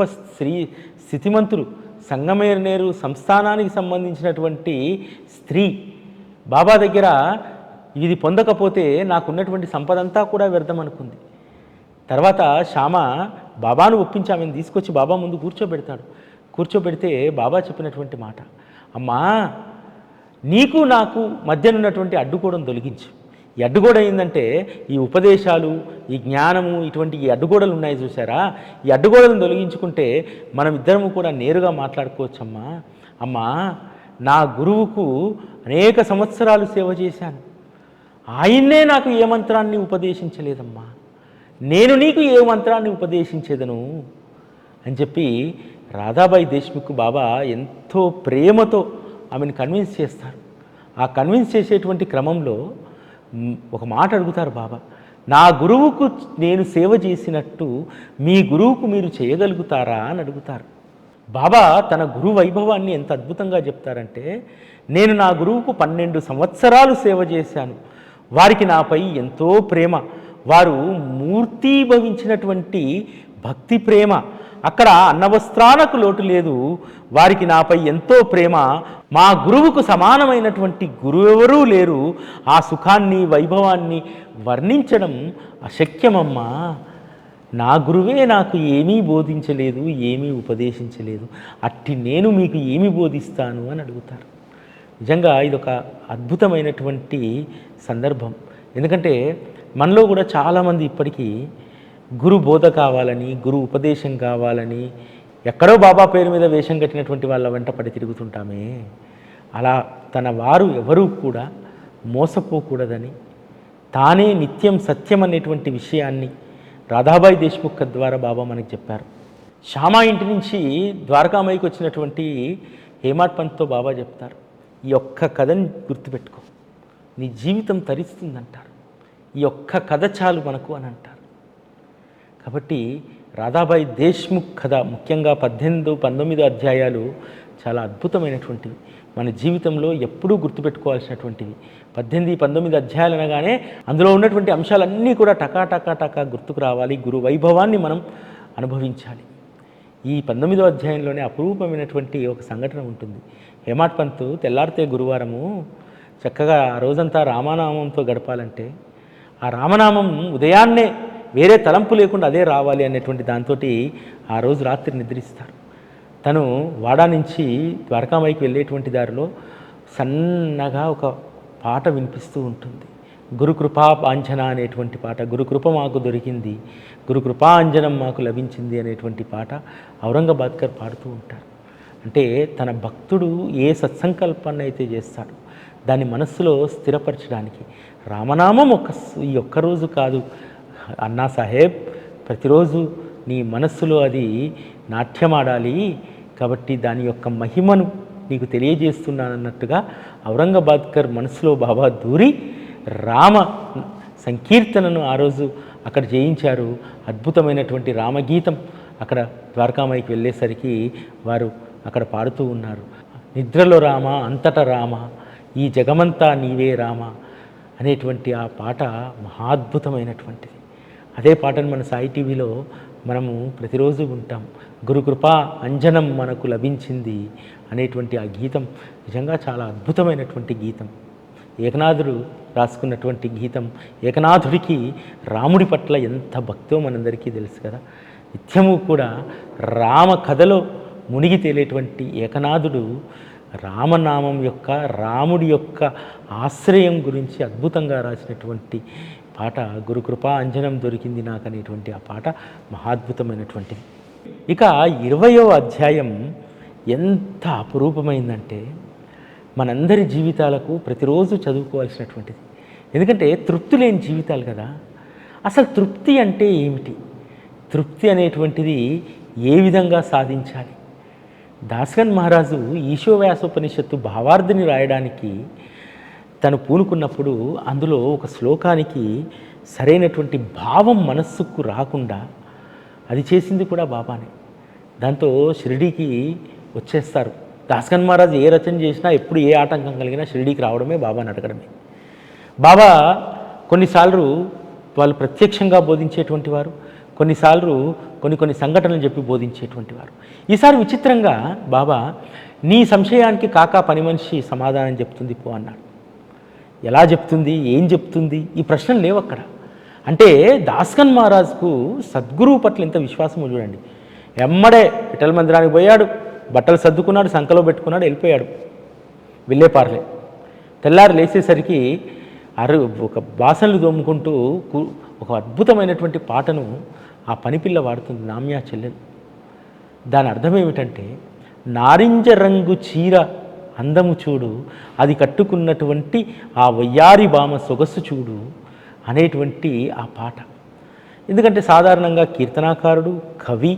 స్థితిమంతులు, సంగమనేరు సంస్థానానికి సంబంధించినటువంటి స్త్రీ. బాబా దగ్గర ఇది పొందకపోతే నాకున్నటువంటి సంపద అంతా కూడా వ్యర్థం అనుకుంది. తర్వాత శ్యామ బాబాను ఒప్పించి ఆమెను తీసుకొచ్చి బాబా ముందు కూర్చోబెడతాడు. కూర్చోబెడితే బాబా చెప్పినటువంటి మాట, అమ్మా నీకు నాకు మధ్యనున్నటువంటి అడ్డుగోడను తొలగించు. ఈ అడ్డుగోడ ఏంటంటే ఈ ఉపదేశాలు, ఈ జ్ఞానము, ఇటువంటి ఈ అడ్డుగోడలు ఉన్నాయి చూసారా, ఈ అడ్డుగోడలను తొలగించుకుంటే మనం ఇద్దరము కూడా నేరుగా మాట్లాడుకోవచ్చమ్మా. అమ్మా నా గురువుకు అనేక సంవత్సరాలు సేవ చేశాను, ఆయన్నే నాకు ఏ మంత్రాన్ని ఉపదేశించలేదమ్మా, నేను నీకు ఏ మంత్రాన్ని ఉపదేశించేదను అని చెప్పి రాధాబాయి దేశ్ముఖ్ బాబా ఎంతో ప్రేమతో ఆమెను కన్విన్స్ చేస్తారు. ఆ కన్విన్స్ చేసేటువంటి క్రమంలో ఒక మాట అడుగుతారు బాబా, నా గురువుకు నేను సేవ చేసినట్టు మీ గురువుకు మీరు చేయగలుగుతారా అని అడుగుతారు. బాబా తన గురు వైభవాన్ని ఎంత అద్భుతంగా చెప్తారంటే, నేను నా గురువుకు 12 సంవత్సరాలు సేవ చేశాను, వారికి నాపై ఎంతో ప్రేమ, వారు మూర్తీభవించినటువంటి భక్తి ప్రేమ, అక్కడ అన్నవస్త్రాలకు లోటు లేదు, వారికి నాపై ఎంతో ప్రేమ, మా గురువుకు సమానమైనటువంటి గురువెవరూ లేరు, ఆ సుఖాన్ని వైభవాన్ని వర్ణించడం అశక్యమమ్మా, నా గురువే నాకు ఏమీ బోధించలేదు, ఏమీ ఉపదేశించలేదు, అట్టి నేను మీకు ఏమి బోధిస్తాను అని అడుగుతారు. నిజంగా ఇదొక అద్భుతమైనటువంటి సందర్భం. ఎందుకంటే మనలో కూడా చాలామంది ఇప్పటికీ గురు బోధ కావాలని, గురు ఉపదేశం కావాలని ఎక్కడో బాబా పేరు మీద వేషం కట్టినటువంటి వాళ్ళ వెంట పడి తిరుగుతుంటామే. అలా తన వారు ఎవరూ కూడా మోసపోకూడదని, తానే నిత్యం సత్యం అనేటువంటి విషయాన్ని రాధాబాయి దేశ్ముఖ్ ద్వారా బాబా మనకి చెప్పారు. శ్యామా ఇంటి నుంచి ద్వారకామాయికి వచ్చినటువంటి హేమాడ్ పంత్తో బాబా చెప్తారు, ఈ ఒక్క కథని గుర్తుపెట్టుకో, నీ జీవితం తరిస్తుందంటారు, ఈ ఒక్క కథ చాలు మనకు అని అంటారు. కాబట్టి రాధాబాయి దేశ్ముఖ్ కథ, ముఖ్యంగా 18, 19 అధ్యాయాలు చాలా అద్భుతమైనటువంటివి, మన జీవితంలో ఎప్పుడూ గుర్తుపెట్టుకోవాల్సినటువంటివి. 18, 19 అధ్యాయాలు అనగానే అందులో ఉన్నటువంటి అంశాలన్నీ కూడా టకా టకా టకా గుర్తుకు రావాలి, గురు వైభవాన్ని మనం అనుభవించాలి. ఈ 19వ అధ్యాయంలోనే అపురూపమైనటువంటి ఒక సంఘటన ఉంటుంది. హేమాడ్ పంత్ తెల్లారితే గురువారము చక్కగా ఆ రోజంతా రామనామంతో గడపాలంటే, ఆ రామనామం ఉదయాన్నే వేరే తలంపు లేకుండా అదే రావాలి అనేటువంటి దాంతో ఆ రోజు రాత్రి నిద్రిస్తారు. తను వాడా నుంచి ద్వారకామాయికి వెళ్ళేటువంటి దారిలో సన్నగా ఒక పాట వినిపిస్తూ ఉంటుంది. గురుకృపా అంజన అనేటువంటి పాట, గురుకృప మాకు దొరికింది, గురుకృపా అంజనం మాకు లభించింది అనేటువంటి పాట ఔరంగాబాద్కర్ పాడుతూ ఉంటారు. అంటే తన భక్తుడు ఏ సత్సంకల్పాన్ని అయితే చేస్తాడో దాన్ని మనస్సులో స్థిరపరచడానికి రామనామం ఈ ఒక్కరోజు కాదు అన్నా సాహెబ్, ప్రతిరోజు నీ మనస్సులో అది నాట్యమాడాలి, కాబట్టి దాని యొక్క మహిమను నీకు తెలియజేస్తున్నానన్నట్టుగా ఔరంగాబాద్కర్ మనసులో బాబా దూరి రామ సంకీర్తనను ఆ రోజు అక్కడ చేయించారు. అద్భుతమైనటువంటి రామగీతం అక్కడ ద్వారకామాయికి వెళ్ళేసరికి వారు అక్కడ పాడుతూ ఉన్నారు. నిద్రలో రామ, అంతటా రామ, ఈ జగమంతా నీవే రామ అనేటువంటి ఆ పాట మహాద్భుతమైనటువంటిది. అదే పాటను మన సాయి టీవీలో మనము ప్రతిరోజు ఉంటాం. గురుకృపా అంజనం మనకు లభించింది అనేటువంటి ఆ గీతం నిజంగా చాలా అద్భుతమైనటువంటి గీతం. ఏకనాథుడు రాసుకున్నటువంటి గీతం. ఏకనాథుడికి రాముడి పట్ల ఎంత భక్తో మనందరికీ తెలుసు కదా. నిత్యము కూడా రామ కథలో మునిగి తేలేటువంటి ఏకనాథుడు రామనామం యొక్క, రాముడి యొక్క ఆశ్రయం గురించి అద్భుతంగా రాసినటువంటి పాట గురుకృపా అంజనం దొరికింది నాకు అనేటువంటి ఆ పాట మహాద్భుతమైనటువంటిది. ఇక 20వ అధ్యాయం ఎంత అపురూపమైందంటే మనందరి జీవితాలకు ప్రతిరోజు చదువుకోవాల్సినటువంటిది. ఎందుకంటే తృప్తి లేని జీవితాలు కదా. అసలు తృప్తి అంటే ఏమిటి, తృప్తి అనేటువంటిది ఏ విధంగా సాధించాలి? దాస్కన్ మహారాజు ఈశోవ్యాసోపనిషత్తు భావార్థిని రాయడానికి తను పూనుకున్నప్పుడు అందులో ఒక శ్లోకానికి సరైనటువంటి భావం మనస్సుకు రాకుండా అది చేసింది కూడా బాబానే. దాంతో షిరిడీకి వచ్చేస్తారు. దాస్కన్ మహారాజు ఏ రచన చేసినా, ఎప్పుడు ఏ ఆటంకం కలిగినా షిరిడీకి రావడమే, బాబాని అడగడమే. బాబా కొన్నిసార్లు వాళ్ళు ప్రత్యక్షంగా బోధించేటువంటి వారు, కొన్నిసార్లు కొన్ని సంఘటనలు చెప్పి బోధించేటువంటి వారు. ఈసారి విచిత్రంగా బాబా నీ సంశయానికి కాకా పని మనిషి సమాధానం చెప్తుంది పో అన్నాడు. ఎలా చెప్తుంది, ఏం చెప్తుంది, ఈ ప్రశ్నలు లేవు అక్కడ. అంటే దాస్కన్ మహారాజ్కు సద్గురువు పట్ల ఎంత విశ్వాసమో చూడండి. ఎమ్మడే విఠల మందిరానికి పోయాడు, బట్టలు సర్దుకున్నాడు, సంకలో పెట్టుకున్నాడు, వెళ్ళిపోయాడు. విల్లేపార్లే తెల్లారు లేచేసరికి ఒక బాసనలు దోముకుంటూ ఒక అద్భుతమైనటువంటి పాటను ఆ పనిపిల్ల వాడుతుంది, నామ్యా చెల్లెలు. దాని అర్థం ఏమిటంటే, నారింజ రంగు చీర అందము చూడు, అది కట్టుకున్నటువంటి ఆ వయ్యారి బామ సొగసు చూడు అనేటువంటి ఆ పాట. ఎందుకంటే సాధారణంగా కీర్తనాకారుడు, కవి,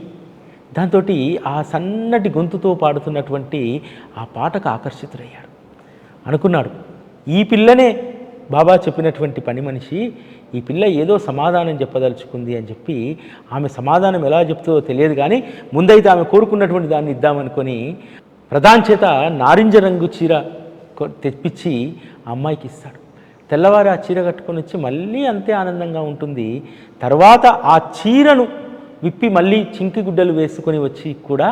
దాంతో ఆ సన్నటి గొంతుతో పాడుతున్నటువంటి ఆ పాటకు ఆకర్షితుడయ్యాడు. అనుకున్నాడు, ఈ పిల్లనే బాబా చెప్పినటువంటి పని మనిషి, ఈ పిల్ల ఏదో సమాధానం చెప్పదలుచుకుంది అని చెప్పి ఆమె సమాధానం ఎలా చెప్తుందో తెలియదు, కానీ ముందైతే ఆమె కోరుకున్నటువంటి దాన్ని ఇద్దామనుకొని ప్రధాన చేత నారింజ రంగు చీర తెప్పించి ఆ అమ్మాయికి ఇస్తాడు. తెల్లవారి ఆ చీర కట్టుకొని వచ్చి మళ్ళీ అంతే ఆనందంగా ఉంటుంది. తర్వాత ఆ చీరను విప్పి మళ్ళీ చింకి గుడ్డలు వేసుకొని వచ్చి కూడా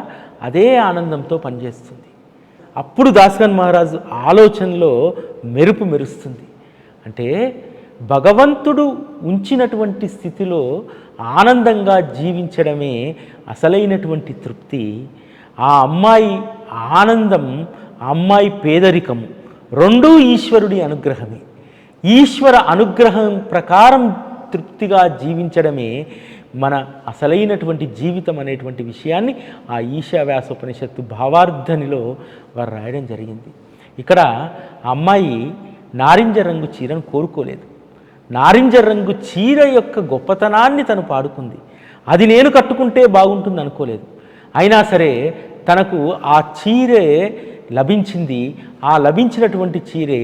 అదే ఆనందంతో పనిచేస్తుంది. అప్పుడు దాస్కన్ మహారాజు ఆలోచనలో మెరుపు మెరుస్తుంది. అంటే భగవంతుడు ఉంచినటువంటి స్థితిలో ఆనందంగా జీవించడమే అసలైనటువంటి తృప్తి. ఆ అమ్మాయి ఆనందం, ఆ అమ్మాయి పేదరికము రెండూ ఈశ్వరుడి అనుగ్రహమే. ఈశ్వర అనుగ్రహం ప్రకారం తృప్తిగా జీవించడమే మన అసలైనటువంటి జీవితం అనేటువంటి విషయాన్ని ఆ ఈశావ్యాసోపనిషత్తు భావార్థనిలో వారు రాయడం జరిగింది. ఇక్కడ ఆ అమ్మాయి నారింజ రంగు చీరను కోరుకోలేదు. నారింజ రంగు చీర యొక్క గొప్పతనాన్ని తను పాడుకుంది. అది నేను కట్టుకుంటే బాగుంటుంది అనుకోలేదు. అయినా సరే తనకు ఆ చీరే లభించింది. ఆ లభించినటువంటి చీరే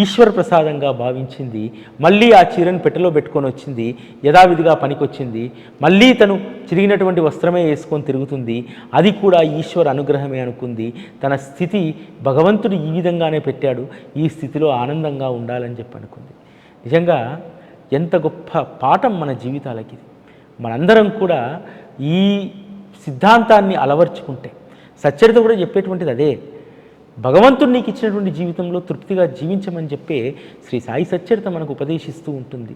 ఈశ్వర ప్రసాదంగా భావించింది. మళ్ళీ ఆ చీరను పెట్టెలో పెట్టుకొని వచ్చింది, యథావిధిగా పనికొచ్చింది. మళ్ళీ తను చిరిగినటువంటి వస్త్రమే వేసుకొని తిరుగుతుంది, అది కూడా ఈశ్వర అనుగ్రహమే అనుకుంది. తన స్థితి భగవంతుడు ఈ విధంగానే పెట్టాడు, ఈ స్థితిలో ఆనందంగా ఉండాలని చెప్పి అనుకుంది. నిజంగా ఎంత గొప్ప పాఠం మన జీవితాలకి. మనందరం కూడా ఈ సిద్ధాంతాన్ని అలవర్చుకుంటే, సచ్చరిత కూడా చెప్పేటువంటిది అదే. భగవంతుడు నీకు ఇచ్చినటువంటి జీవితంలో తృప్తిగా జీవించమని చెప్పే శ్రీ సాయి సచ్చరిత మనకు ఉపదేశిస్తూ ఉంటుంది.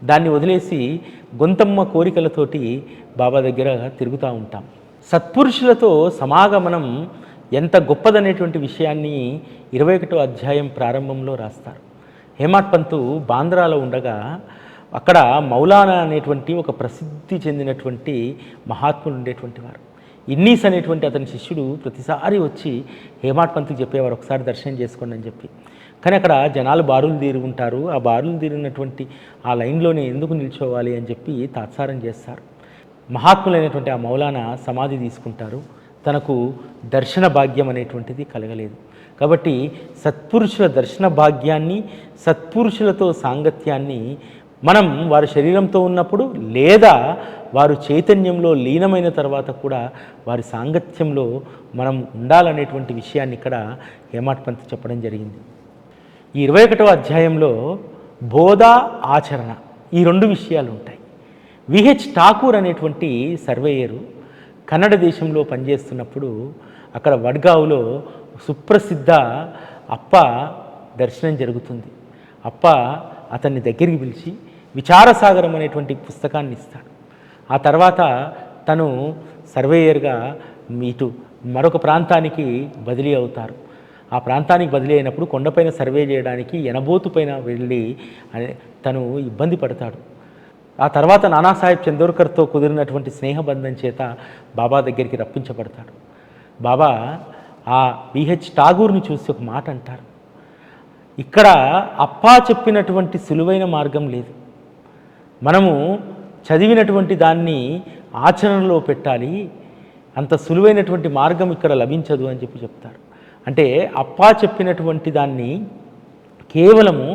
దాన్ని వదిలేసి గొంతమ్మ కోరికలతోటి బాబా దగ్గర తిరుగుతూ ఉంటాం. సత్పురుషులతో సమాగమనం ఎంత గొప్పదనేటువంటి విషయాన్ని 21వ అధ్యాయం ప్రారంభంలో రాస్తారు. హేమాడ్ పంతు బాంద్రాలో ఉండగా అక్కడ మౌలానా అనేటువంటి ఒక ప్రసిద్ధి చెందినటువంటి మహాత్ములు ఉండేటువంటి వారు. ఇన్నీస్ అనేటువంటి అతని శిష్యుడు ప్రతిసారి వచ్చి హేమాడ్ పంతుకి చెప్పేవారు, ఒకసారి దర్శనం చేసుకోండి అని చెప్పి. కానీ అక్కడ జనాలు బారులు తీరి ఉంటారు, ఆ బారులు తీరినటువంటి ఆ లైన్లోనే ఎందుకు నిల్చోవాలి అని చెప్పి తాత్సారం చేస్తారు. మహాత్ములైనటువంటి ఆ మౌలానా సమాధి తీసుకుంటారు. తనకు దర్శన భాగ్యం అనేటువంటిది కలగలేదు. కాబట్టి సత్పురుషుల దర్శన భాగ్యాన్ని, సత్పురుషులతో సాంగత్యాన్ని మనం వారి శరీరంతో ఉన్నప్పుడు లేదా వారు చైతన్యంలో లీనమైన తర్వాత కూడా వారి సాంగత్యంలో మనం ఉండాలనేటువంటి విషయాన్ని ఇక్కడ హేమాడ్ పంత్ చెప్పడం జరిగింది. ఈ 21వ అధ్యాయంలో బోధ, ఆచరణ ఈ రెండు విషయాలు ఉంటాయి. విహెచ్ ఠాకూర్ అనేటువంటి సర్వేయరు కన్నడ దేశంలో పనిచేస్తున్నప్పుడు అక్కడ వడ్గావ్లో సుప్రసిద్ధ అప్ప దర్శనం జరుగుతుంది. అప్ప అతన్ని దగ్గరికి పిలిచి విచారసాగరం అనేటువంటి పుస్తకాన్ని ఇస్తాడు. ఆ తర్వాత తను సర్వేయర్గా ఇటు మరొక ప్రాంతానికి బదిలీ అవుతారు. ఆ ప్రాంతానికి బదిలీ అయినప్పుడు కొండపైన సర్వే చేయడానికి ఎనబోతు పైన వెళ్ళి తను ఇబ్బంది పడతాడు. ఆ తర్వాత నానాసాహెబ్ చందోర్కర్తో కుదిరినటువంటి స్నేహబంధం చేత బాబా దగ్గరికి రప్పించబడతాడు. బాబా ఆ బిహెచ్ ఠాగూర్ని చూసి ఒక మాట అంటారు, ఇక్కడ అప్పా చెప్పినటువంటి సులువైన మార్గం లేదు, మనము చదివినటువంటి దాన్ని ఆచరణలో పెట్టాలి, అంత సులువైనటువంటి మార్గం ఇక్కడ లభించదు అని చెప్తారు. అంటే అప్పా చెప్పినటువంటి దాన్ని కేవలము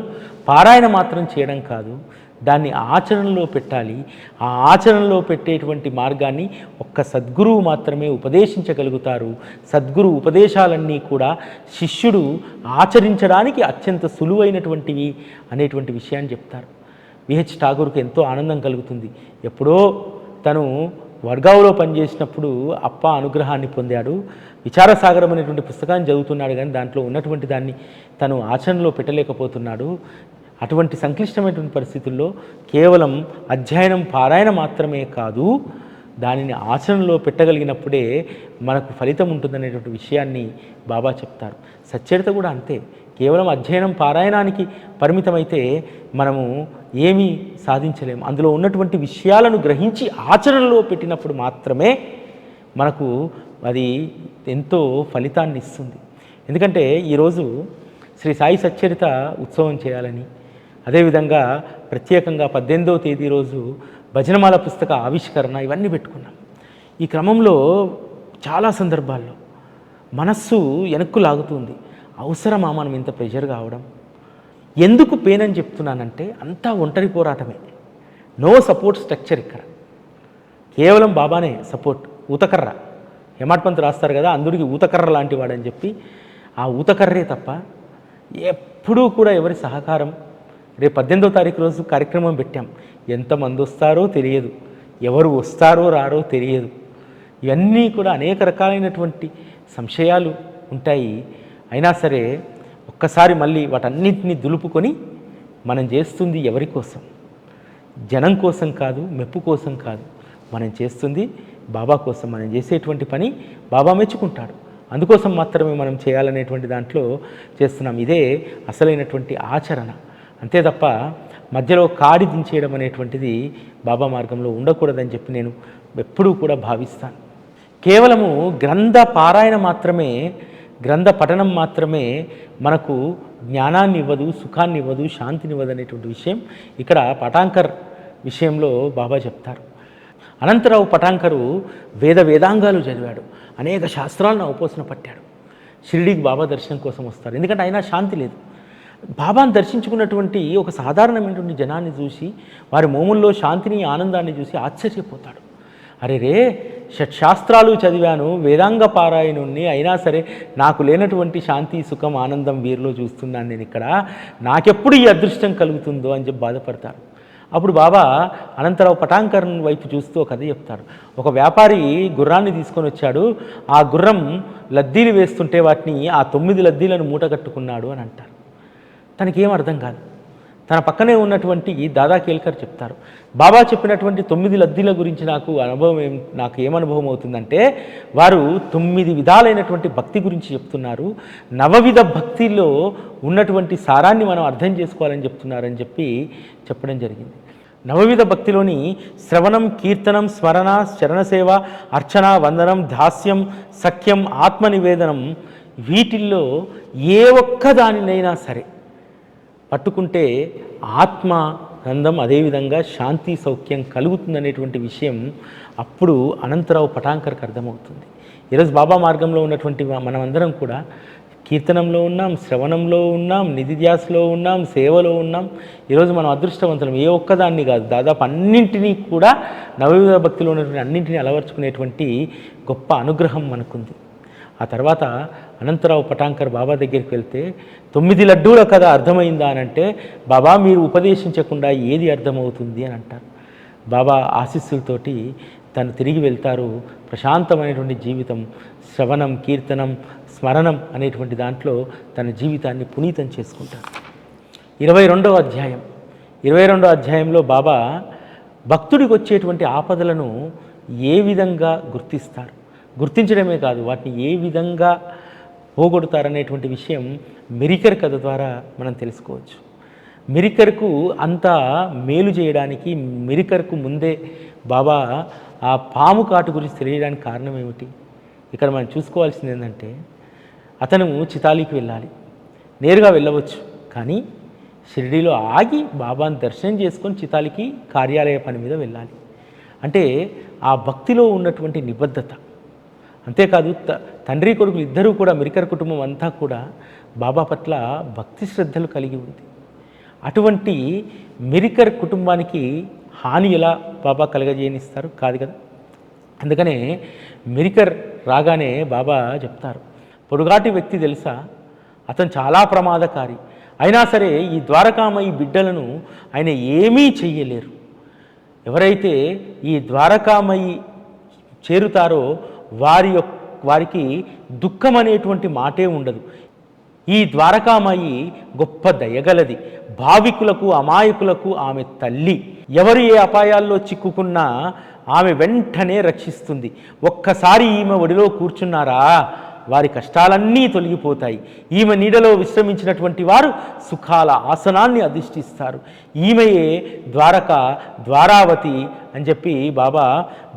పారాయణ మాత్రం చేయడం కాదు, దాన్ని ఆచరణలో పెట్టాలి. ఆ ఆచరణలో పెట్టేటువంటి మార్గాన్ని ఒక్క సద్గురువు మాత్రమే ఉపదేశించగలుగుతారు. సద్గురు ఉపదేశాలన్నీ కూడా శిష్యుడు ఆచరించడానికి అత్యంత సులువైనటువంటివి అనేటువంటి విషయాన్ని చెప్తారు. బిహెచ్ ఠాగూర్కి ఎంతో ఆనందం కలుగుతుంది. ఎప్పుడో తను వర్గావులో పనిచేసినప్పుడు అప్ప అనుగ్రహాన్ని పొందాడు. విచారసాగరం అనేటువంటి పుస్తకాన్ని చదువుతున్నాడు, కానీ దాంట్లో ఉన్నటువంటి దాన్ని తను ఆచరణలో పెట్టలేకపోతున్నాడు. అటువంటి సంక్లిష్టమైనటువంటి పరిస్థితుల్లో కేవలం అధ్యయనం పారాయణ మాత్రమే కాదు, దానిని ఆచరణలో పెట్టగలిగినప్పుడే మనకు ఫలితం ఉంటుందనేటువంటి విషయాన్ని బాబా చెప్తారు. సచ్చరిత కూడా అంతే. కేవలం అధ్యయనం పారాయణానికి పరిమితమైతే మనము ఏమీ సాధించలేము. అందులో ఉన్నటువంటి విషయాలను గ్రహించి ఆచరణలో పెట్టినప్పుడు మాత్రమే మనకు అది ఎంతో ఫలితాన్ని ఇస్తుంది. ఎందుకంటే ఈరోజు శ్రీ సాయి సచ్చరిత ఉత్సవం చేయాలని, అదేవిధంగా ప్రత్యేకంగా 18వ తేదీ రోజు భజనమాల పుస్తక ఆవిష్కరణ ఇవన్నీ పెట్టుకున్నాం. ఈ క్రమంలో చాలా సందర్భాల్లో మనస్సు వెనక్కు లాగుతుంది. అవసరమా మనం ఇంత ప్రెషర్ కావడం? ఎందుకు పెయిన్ అని చెప్తున్నానంటే అంతా ఒంటరి పోరాటమే, నో సపోర్ట్ స్ట్రక్చర్. ఇక్కడ కేవలం బాబానే సపోర్ట్. ఊతకర్ర హేమాడ్పంత్ రాస్తారు కదా, అందరికి ఊతకర్ర లాంటి వాడని చెప్పి, ఆ ఊతకర్రే తప్ప ఎప్పుడూ కూడా ఎవరి సహకారం. రేపు 18వ తారీఖు రోజు కార్యక్రమం పెట్టాం. ఎంతమంది వస్తారో తెలియదు, ఎవరు వస్తారో రారో తెలియదు. ఇవన్నీ కూడా అనేక రకాలైనటువంటి సంశయాలు ఉంటాయి. అయినా సరే ఒక్కసారి మళ్ళీ వాటన్నింటినీ దులుపుకొని మనం చేస్తుంది ఎవరి కోసం? జనం కోసం కాదు, మెప్పు కోసం కాదు. మనం చేస్తుంది బాబా కోసం. మనం చేసేటువంటి పని బాబా మెచ్చుకుంటాడు. అందుకోసం మాత్రమే మనం చేయాలనేటువంటి దాంట్లో చేస్తున్నాం. ఇదే అసలైనటువంటి ఆచరణ. అంతే తప్ప మధ్యలో కాడి దించేయడం అనేటువంటిది బాబా మార్గంలో ఉండకూడదని చెప్పి నేను ఎప్పుడూ కూడా భావిస్తాను. కేవలము గ్రంథ పారాయణ మాత్రమే, గ్రంథ పఠనం మాత్రమే మనకు జ్ఞానాన్ని ఇవ్వదు, సుఖాన్ని ఇవ్వదు, శాంతిని ఇవ్వదు అనేటువంటి విషయం ఇక్కడ పటాంకర్ విషయంలో బాబా చెప్తారు. అనంతరావు పటాంకరు వేదాంగాలు చదివాడు, అనేక శాస్త్రాలను అవపోసన పట్టాడు. షిరిడీకి బాబా దర్శనం కోసం వస్తారు, ఎందుకంటే ఆయన శాంతి లేదు. బాబాను దర్శించుకున్నటువంటి ఒక సాధారణమైనటువంటి జనాన్ని చూసి, వారి మోముల్లో శాంతిని ఆనందాన్ని చూసి ఆశ్చర్యపోతాడు. అరే రే, షట్శాస్త్రాలు చదివాను, వేదాంగ పారాయణుణ్ణి, అయినా సరే నాకు లేనటువంటి శాంతి సుఖం ఆనందం వీరిలో చూస్తున్నాను నేను ఇక్కడ, నాకెప్పుడు ఈ అదృష్టం కలుగుతుందో అని చెప్పి బాధపడతారు. అప్పుడు బాబా అనంతరావు పటాంకర్ వైపు చూస్తూ ఒక కథ చెప్తారు. ఒక వ్యాపారి గుర్రాన్ని తీసుకొని వచ్చాడు. ఆ గుర్రం లద్దీలు వేస్తుంటే వాటిని ఆ 9 లద్దీలను మూట కట్టుకున్నాడు అని అంటారు. తనకేం అర్థం కాదు. తన పక్కనే ఉన్నటువంటి దాదా కేల్కర్ చెప్తారు, బాబా చెప్పినటువంటి 9 లద్దీల గురించి నాకు ఏమనుభవం అవుతుందంటే, వారు 9 విధాలైనటువంటి భక్తి గురించి చెప్తున్నారు, నవవిధ భక్తిలో ఉన్నటువంటి సారాన్ని మనం అర్థం చేసుకోవాలని చెప్తున్నారని చెప్పడం జరిగింది. నవవిధ భక్తిలోని శ్రవణం, కీర్తనం, స్మరణ, చరణసేవ, అర్చన, వందనం, దాస్యం, సఖ్యం, ఆత్మనివేదనం, వీటిల్లో ఏ ఒక్క దానినైనా సరే పట్టుకుంటే ఆత్మానందం, అదేవిధంగా శాంతి సౌఖ్యం కలుగుతుందనేటువంటి విషయం అప్పుడు అనంతరావు పటాంకర్కి అర్థమవుతుంది. ఈరోజు బాబా మార్గంలో ఉన్నటువంటి మనమందరం కూడా కీర్తనంలో ఉన్నాం, శ్రవణంలో ఉన్నాం, నిధిధ్యాసలో ఉన్నాం, సేవలో ఉన్నాం. ఈరోజు మనం అదృష్టవంతులం. ఏ ఒక్కదాన్ని కాదు, దాదాపు అన్నింటినీ కూడా నవవిధ భక్తిలో ఉన్నటువంటి అన్నింటినీ అలవర్చుకునేటువంటి గొప్ప అనుగ్రహం మనకుంది. ఆ తర్వాత అనంతరావు పటాంకర్ బాబా దగ్గరికి వెళ్తే 9 లడ్డూల కథ అర్థమైందా అని అంటే, బాబా మీరు ఉపదేశించకుండా ఏది అర్థమవుతుంది అని అంటారు. బాబా ఆశీస్సులతోటి తను తిరిగి వెళ్తారు. ప్రశాంతమైనటువంటి జీవితం, శ్రవణం, కీర్తనం, స్మరణం అనేటువంటి దాంట్లో తన జీవితాన్ని పునీతం చేసుకుంటారు. 22వ అధ్యాయంలో బాబా భక్తుడికి వచ్చేటువంటి ఆపదలను ఏ విధంగా గుర్తిస్తారు, గుర్తించడమే కాదు వాటిని ఏ విధంగా పోగొడతారనేటువంటి విషయం మెరికర్ కథ ద్వారా మనం తెలుసుకోవచ్చు. మెరికర్కు అంత మేలు చేయడానికి మెరికర్కు ముందే బాబా ఆ పాము కాటు గురించి తెలియడానికి కారణం ఏమిటి? ఇక్కడ మనం చూసుకోవాల్సింది ఏంటంటే, అతను చితాలీకి వెళ్ళాలి, నేరుగా వెళ్ళవచ్చు, కానీ షిరిడీలో ఆగి బాబాను దర్శనం చేసుకొని చితాలికి కార్యాలయ పని మీద వెళ్ళాలి. అంటే ఆ భక్తిలో ఉన్నటువంటి నిబద్ధత. అంతేకాదు తండ్రి కొడుకులు ఇద్దరూ కూడా, మెరికర్ కుటుంబం అంతా కూడా బాబా పట్ల భక్తి శ్రద్ధలు కలిగి ఉంది. అటువంటి మెరికర్ కుటుంబానికి హాని ఎలా బాబా కలగజేయనిస్తారు? కాదు కదా. అందుకనే మెరికర్ రాగానే బాబా చెప్తారు, పొడుగాటి వ్యక్తి తెలుసా, అతను చాలా ప్రమాదకారి, అయినా సరే ఈ ద్వారకామయి బిడ్డలను ఆయన ఏమీ చెయ్యలేరు. ఎవరైతే ఈ ద్వారకామయి చేరుతారో వారికి దుఃఖం అనేటువంటి మాటే ఉండదు. ఈ ద్వారకామయి గొప్ప దయగలది, భావికులకు అమాయకులకు ఆమె తల్లి. ఎవరు ఏ అపాయాల్లో చిక్కుకున్నా ఆమె వెంటనే రక్షిస్తుంది. ఒక్కసారి ఈమె ఒడిలో కూర్చున్నారా వారి కష్టాలన్నీ తొలగిపోతాయి. ఈమె నీడలో విశ్రమించినటువంటి వారు సుఖాల ఆసనాన్ని అధిష్ఠిస్తారు. ఈమెయే ద్వారావతి అని చెప్పి బాబా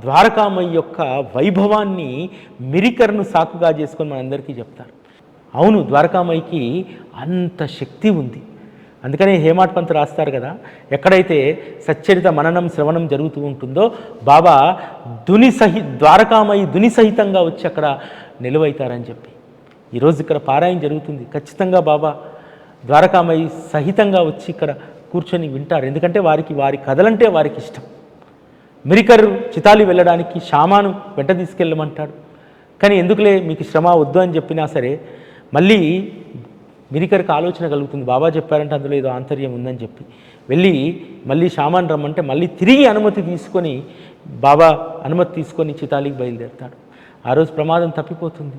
ద్వారకామయ్య యొక్క వైభవాన్ని మెరికర్ను సాకుగా చేసుకొని మనందరికీ చెప్తారు. అవును, ద్వారకామయ్యకి అంత శక్తి ఉంది. అందుకనే హేమాడ్ పంత్ రాస్తారు కదా, ఎక్కడైతే సచ్చరిత మననం శ్రవణం జరుగుతూ ఉంటుందో బాబా ద్వారకామయ్య దుని సహితంగా వచ్చి అక్కడ నిలువైతారని చెప్పి. ఈరోజు ఇక్కడ పారాయణ జరుగుతుంది, ఖచ్చితంగా బాబా ద్వారకామయ్య సహితంగా వచ్చి ఇక్కడ కూర్చొని వింటారు. ఎందుకంటే వారి కథలంటే వారికి ఇష్టం. మెరికర్ చితాలి వెళ్ళడానికి షామాను వెంట తీసుకెళ్ళమంటాడు, కానీ ఎందుకులే మీకు శ్రమ వద్దు అని చెప్పినా సరే మళ్ళీ మెరికర్కి ఆలోచన కలుగుతుంది, బాబా చెప్పారంటే అందులో ఏదో ఆంతర్యం ఉందని చెప్పి వెళ్ళి మళ్ళీ షామాన్ రమ్మంటే మళ్ళీ తిరిగి బాబా అనుమతి తీసుకొని చితాలికి బయలుదేరుతాడు. ఆ రోజు ప్రమాదం తప్పిపోతుంది.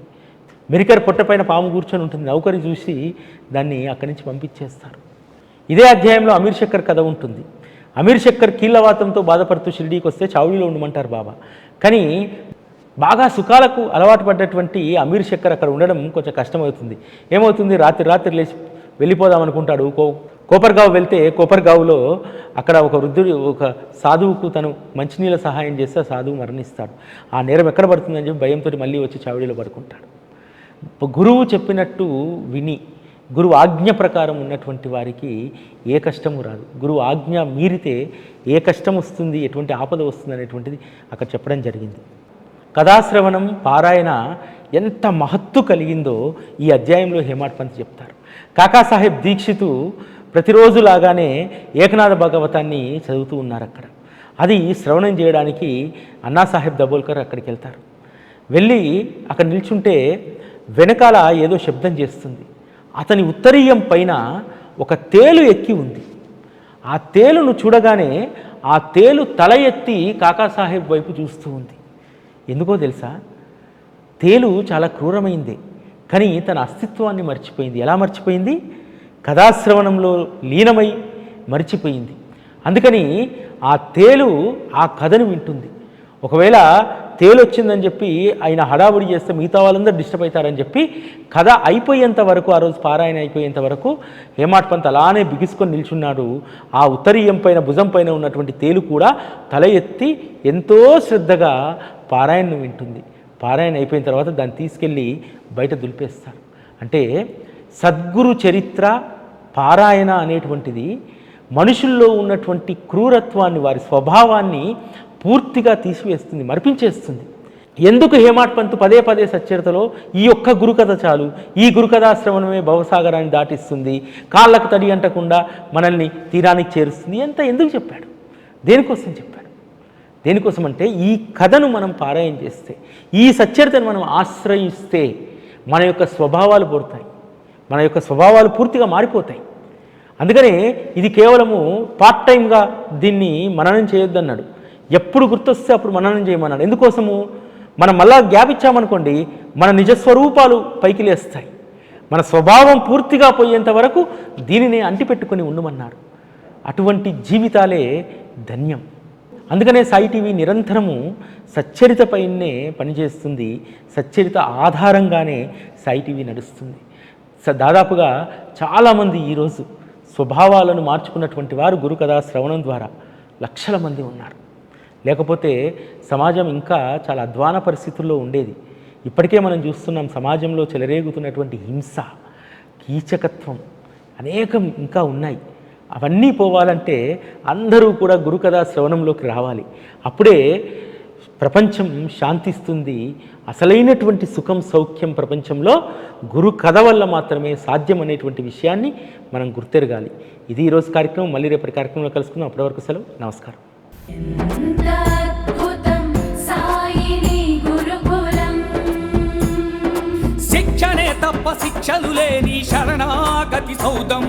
మెరికర్ పొట్టపైన పాము కూర్చొని ఉంటుంది, నౌకరి చూసి దాన్ని అక్కడి నుంచి పంపించేస్తారు. ఇదే అధ్యాయంలో అమీర్ శక్కర్ కథ ఉంటుంది. అమీర్ శక్కర్ కీళ్ళవాతంతో బాధపడుతూ షిరిడీకి వస్తే చావుడిలో ఉండమంటారు బాబా. కానీ బాగా సుఖాలకు అలవాటు పడ్డటువంటి అమీర్ శక్కర్ అక్కడ ఉండడం కొంచెం కష్టమవుతుంది. ఏమవుతుంది, రాత్రి లేచి వెళ్ళిపోదాం అనుకుంటాడు. కోపర్గావ్ వెళ్తే కోపర్గావ్లో అక్కడ ఒక సాధువుకు తను మంచినీళ్ళ సహాయం చేస్తే ఆ సాధువు మరణిస్తాడు. ఆ నేరం ఎక్కడ పడుతుందని చెప్పి భయంతో మళ్ళీ వచ్చి చావిడిలో పడుకుంటాడు. గురువు చెప్పినట్టు విని గురువు ఆజ్ఞ ప్రకారం ఉన్నటువంటి వారికి ఏ కష్టము రాదు. గురువు ఆజ్ఞ మీరితే ఏ కష్టం వస్తుంది, ఎటువంటి ఆపద వస్తుంది అనేటువంటిది అక్కడ చెప్పడం జరిగింది. కథాశ్రవణం పారాయణ ఎంత మహత్తు కలిగిందో ఈ అధ్యాయంలో హేమాడ్ పంత్ చెప్తారు. కాకాసాహెబ్ దీక్షితు ప్రతిరోజులాగానే ఏకనాథ భాగవతాన్ని చదువుతూ ఉన్నారు అక్కడ. అది శ్రవణం చేయడానికి అన్నాసాహెబ్ దబోల్కర్ అక్కడికి వెళ్తారు. వెళ్ళి అక్కడ నిల్చుంటే వెనకాల ఏదో శబ్దం చేస్తుంది. అతని ఉత్తరీయం పైన ఒక తేలు ఎక్కి ఉంది. ఆ తేలును చూడగానే ఆ తేలు తల ఎత్తి కాకాసాహెబ్ వైపు చూస్తూ ఉంది. ఎందుకో తెలుసా, తేలు చాలా క్రూరమైంది, కానీ తన అస్తిత్వాన్ని మర్చిపోయింది. ఎలా మర్చిపోయింది? కథాశ్రవణంలో లీనమై మర్చిపోయింది. అందుకని ఆ తేలు ఆ కథను వింటుంది. ఒకవేళ తేలు వచ్చిందని చెప్పి ఆయన హడావుడి చేస్తే మిగతా వాళ్ళందరూ డిస్టర్బ్ అవుతారని చెప్పి కథ అయిపోయేంత వరకు, ఆ రోజు పారాయణ అయిపోయేంత వరకు హేమాడ్ పంత్ అలానే బిగుసుకొని నిల్చున్నాడు. ఆ ఉత్తరీయం పైన భుజం పైన ఉన్నటువంటి తేలు కూడా తల ఎత్తి ఎంతో శ్రద్ధగా పారాయణను వింటుంది. పారాయణ అయిపోయిన తర్వాత దాన్ని తీసుకెళ్ళి బయట దులిపేస్తారు. అంటే సద్గురు చరిత్ర పారాయణ అనేటువంటిది మనుషుల్లో ఉన్నటువంటి క్రూరత్వాన్ని, వారి స్వభావాన్ని పూర్తిగా తీసివేస్తుంది, మర్పించేస్తుంది. ఎందుకు హేమాడ్ పంత్ పదే పదే సచ్చరితలో ఈ ఒక్క గురుకథ చాలు, ఈ గురుకథాశ్రవణమే భవసాగరాన్ని దాటిస్తుంది, కాళ్ళకు తడి అంటకుండా మనల్ని తీరానికి చేరుస్తుంది, ఎందుకు చెప్పాడు? దేనికోసం చెప్పాడు? దేనికోసం అంటే ఈ కథను మనం పారాయణ చేస్తే, ఈ సచ్చరితను మనం ఆశ్రయిస్తే మన యొక్క స్వభావాలు పోతాయి, మన యొక్క స్వభావాలు పూర్తిగా మారిపోతాయి. అందుకనే ఇది కేవలము పార్ట్ టైంగా దీన్ని మననం చేయొద్దన్నాడు. ఎప్పుడు గుర్తొస్తే అప్పుడు మననం చేయమన్నాడు. ఎందుకోసము? మనం మళ్ళా గ్యాప్ ఇచ్చామనుకోండి, మన నిజస్వరూపాలు పైకి లేస్తాయి. మన స్వభావం పూర్తిగా పోయేంత వరకు దీనిని అంటిపెట్టుకొని ఉండమన్నాడు. అటువంటి జీవితాలే ధన్యం. అందుకనే సాయి టీవీ నిరంతరము సచ్చరితపైనే పనిచేస్తుంది, సచ్చరిత ఆధారంగానే సాయి టీవీ నడుస్తుంది. దాదాపుగా చాలామంది ఈరోజు స్వభావాలను మార్చుకున్నటువంటి వారు గురుకథా శ్రవణం ద్వారా లక్షల మంది ఉన్నారు. లేకపోతే సమాజం ఇంకా చాలా అధ్వాన పరిస్థితుల్లో ఉండేది. ఇప్పటికే మనం చూస్తున్నాం సమాజంలో చెలరేగుతున్నటువంటి హింస, కీచకత్వం అనేకం ఇంకా ఉన్నాయి. అవన్నీ పోవాలంటే అందరూ కూడా గురుకథా శ్రవణంలోకి రావాలి. అప్పుడే ప్రపంచం శాంతిస్తుంది. అసలైనటువంటి సుఖం సౌఖ్యం ప్రపంచంలో గురు కథ వల్ల మాత్రమే సాధ్యం అనేటువంటి విషయాన్ని మనం గుర్తెరగాలి. ఇది ఈరోజు కార్యక్రమం. మళ్ళీ రేపటి కార్యక్రమంలో కలుసుకుందాం. అప్పటివరకు సెలవు. నమస్కారం. శిక్షణే తప్ప శిక్షలు లేని శరణాగతి సౌదం.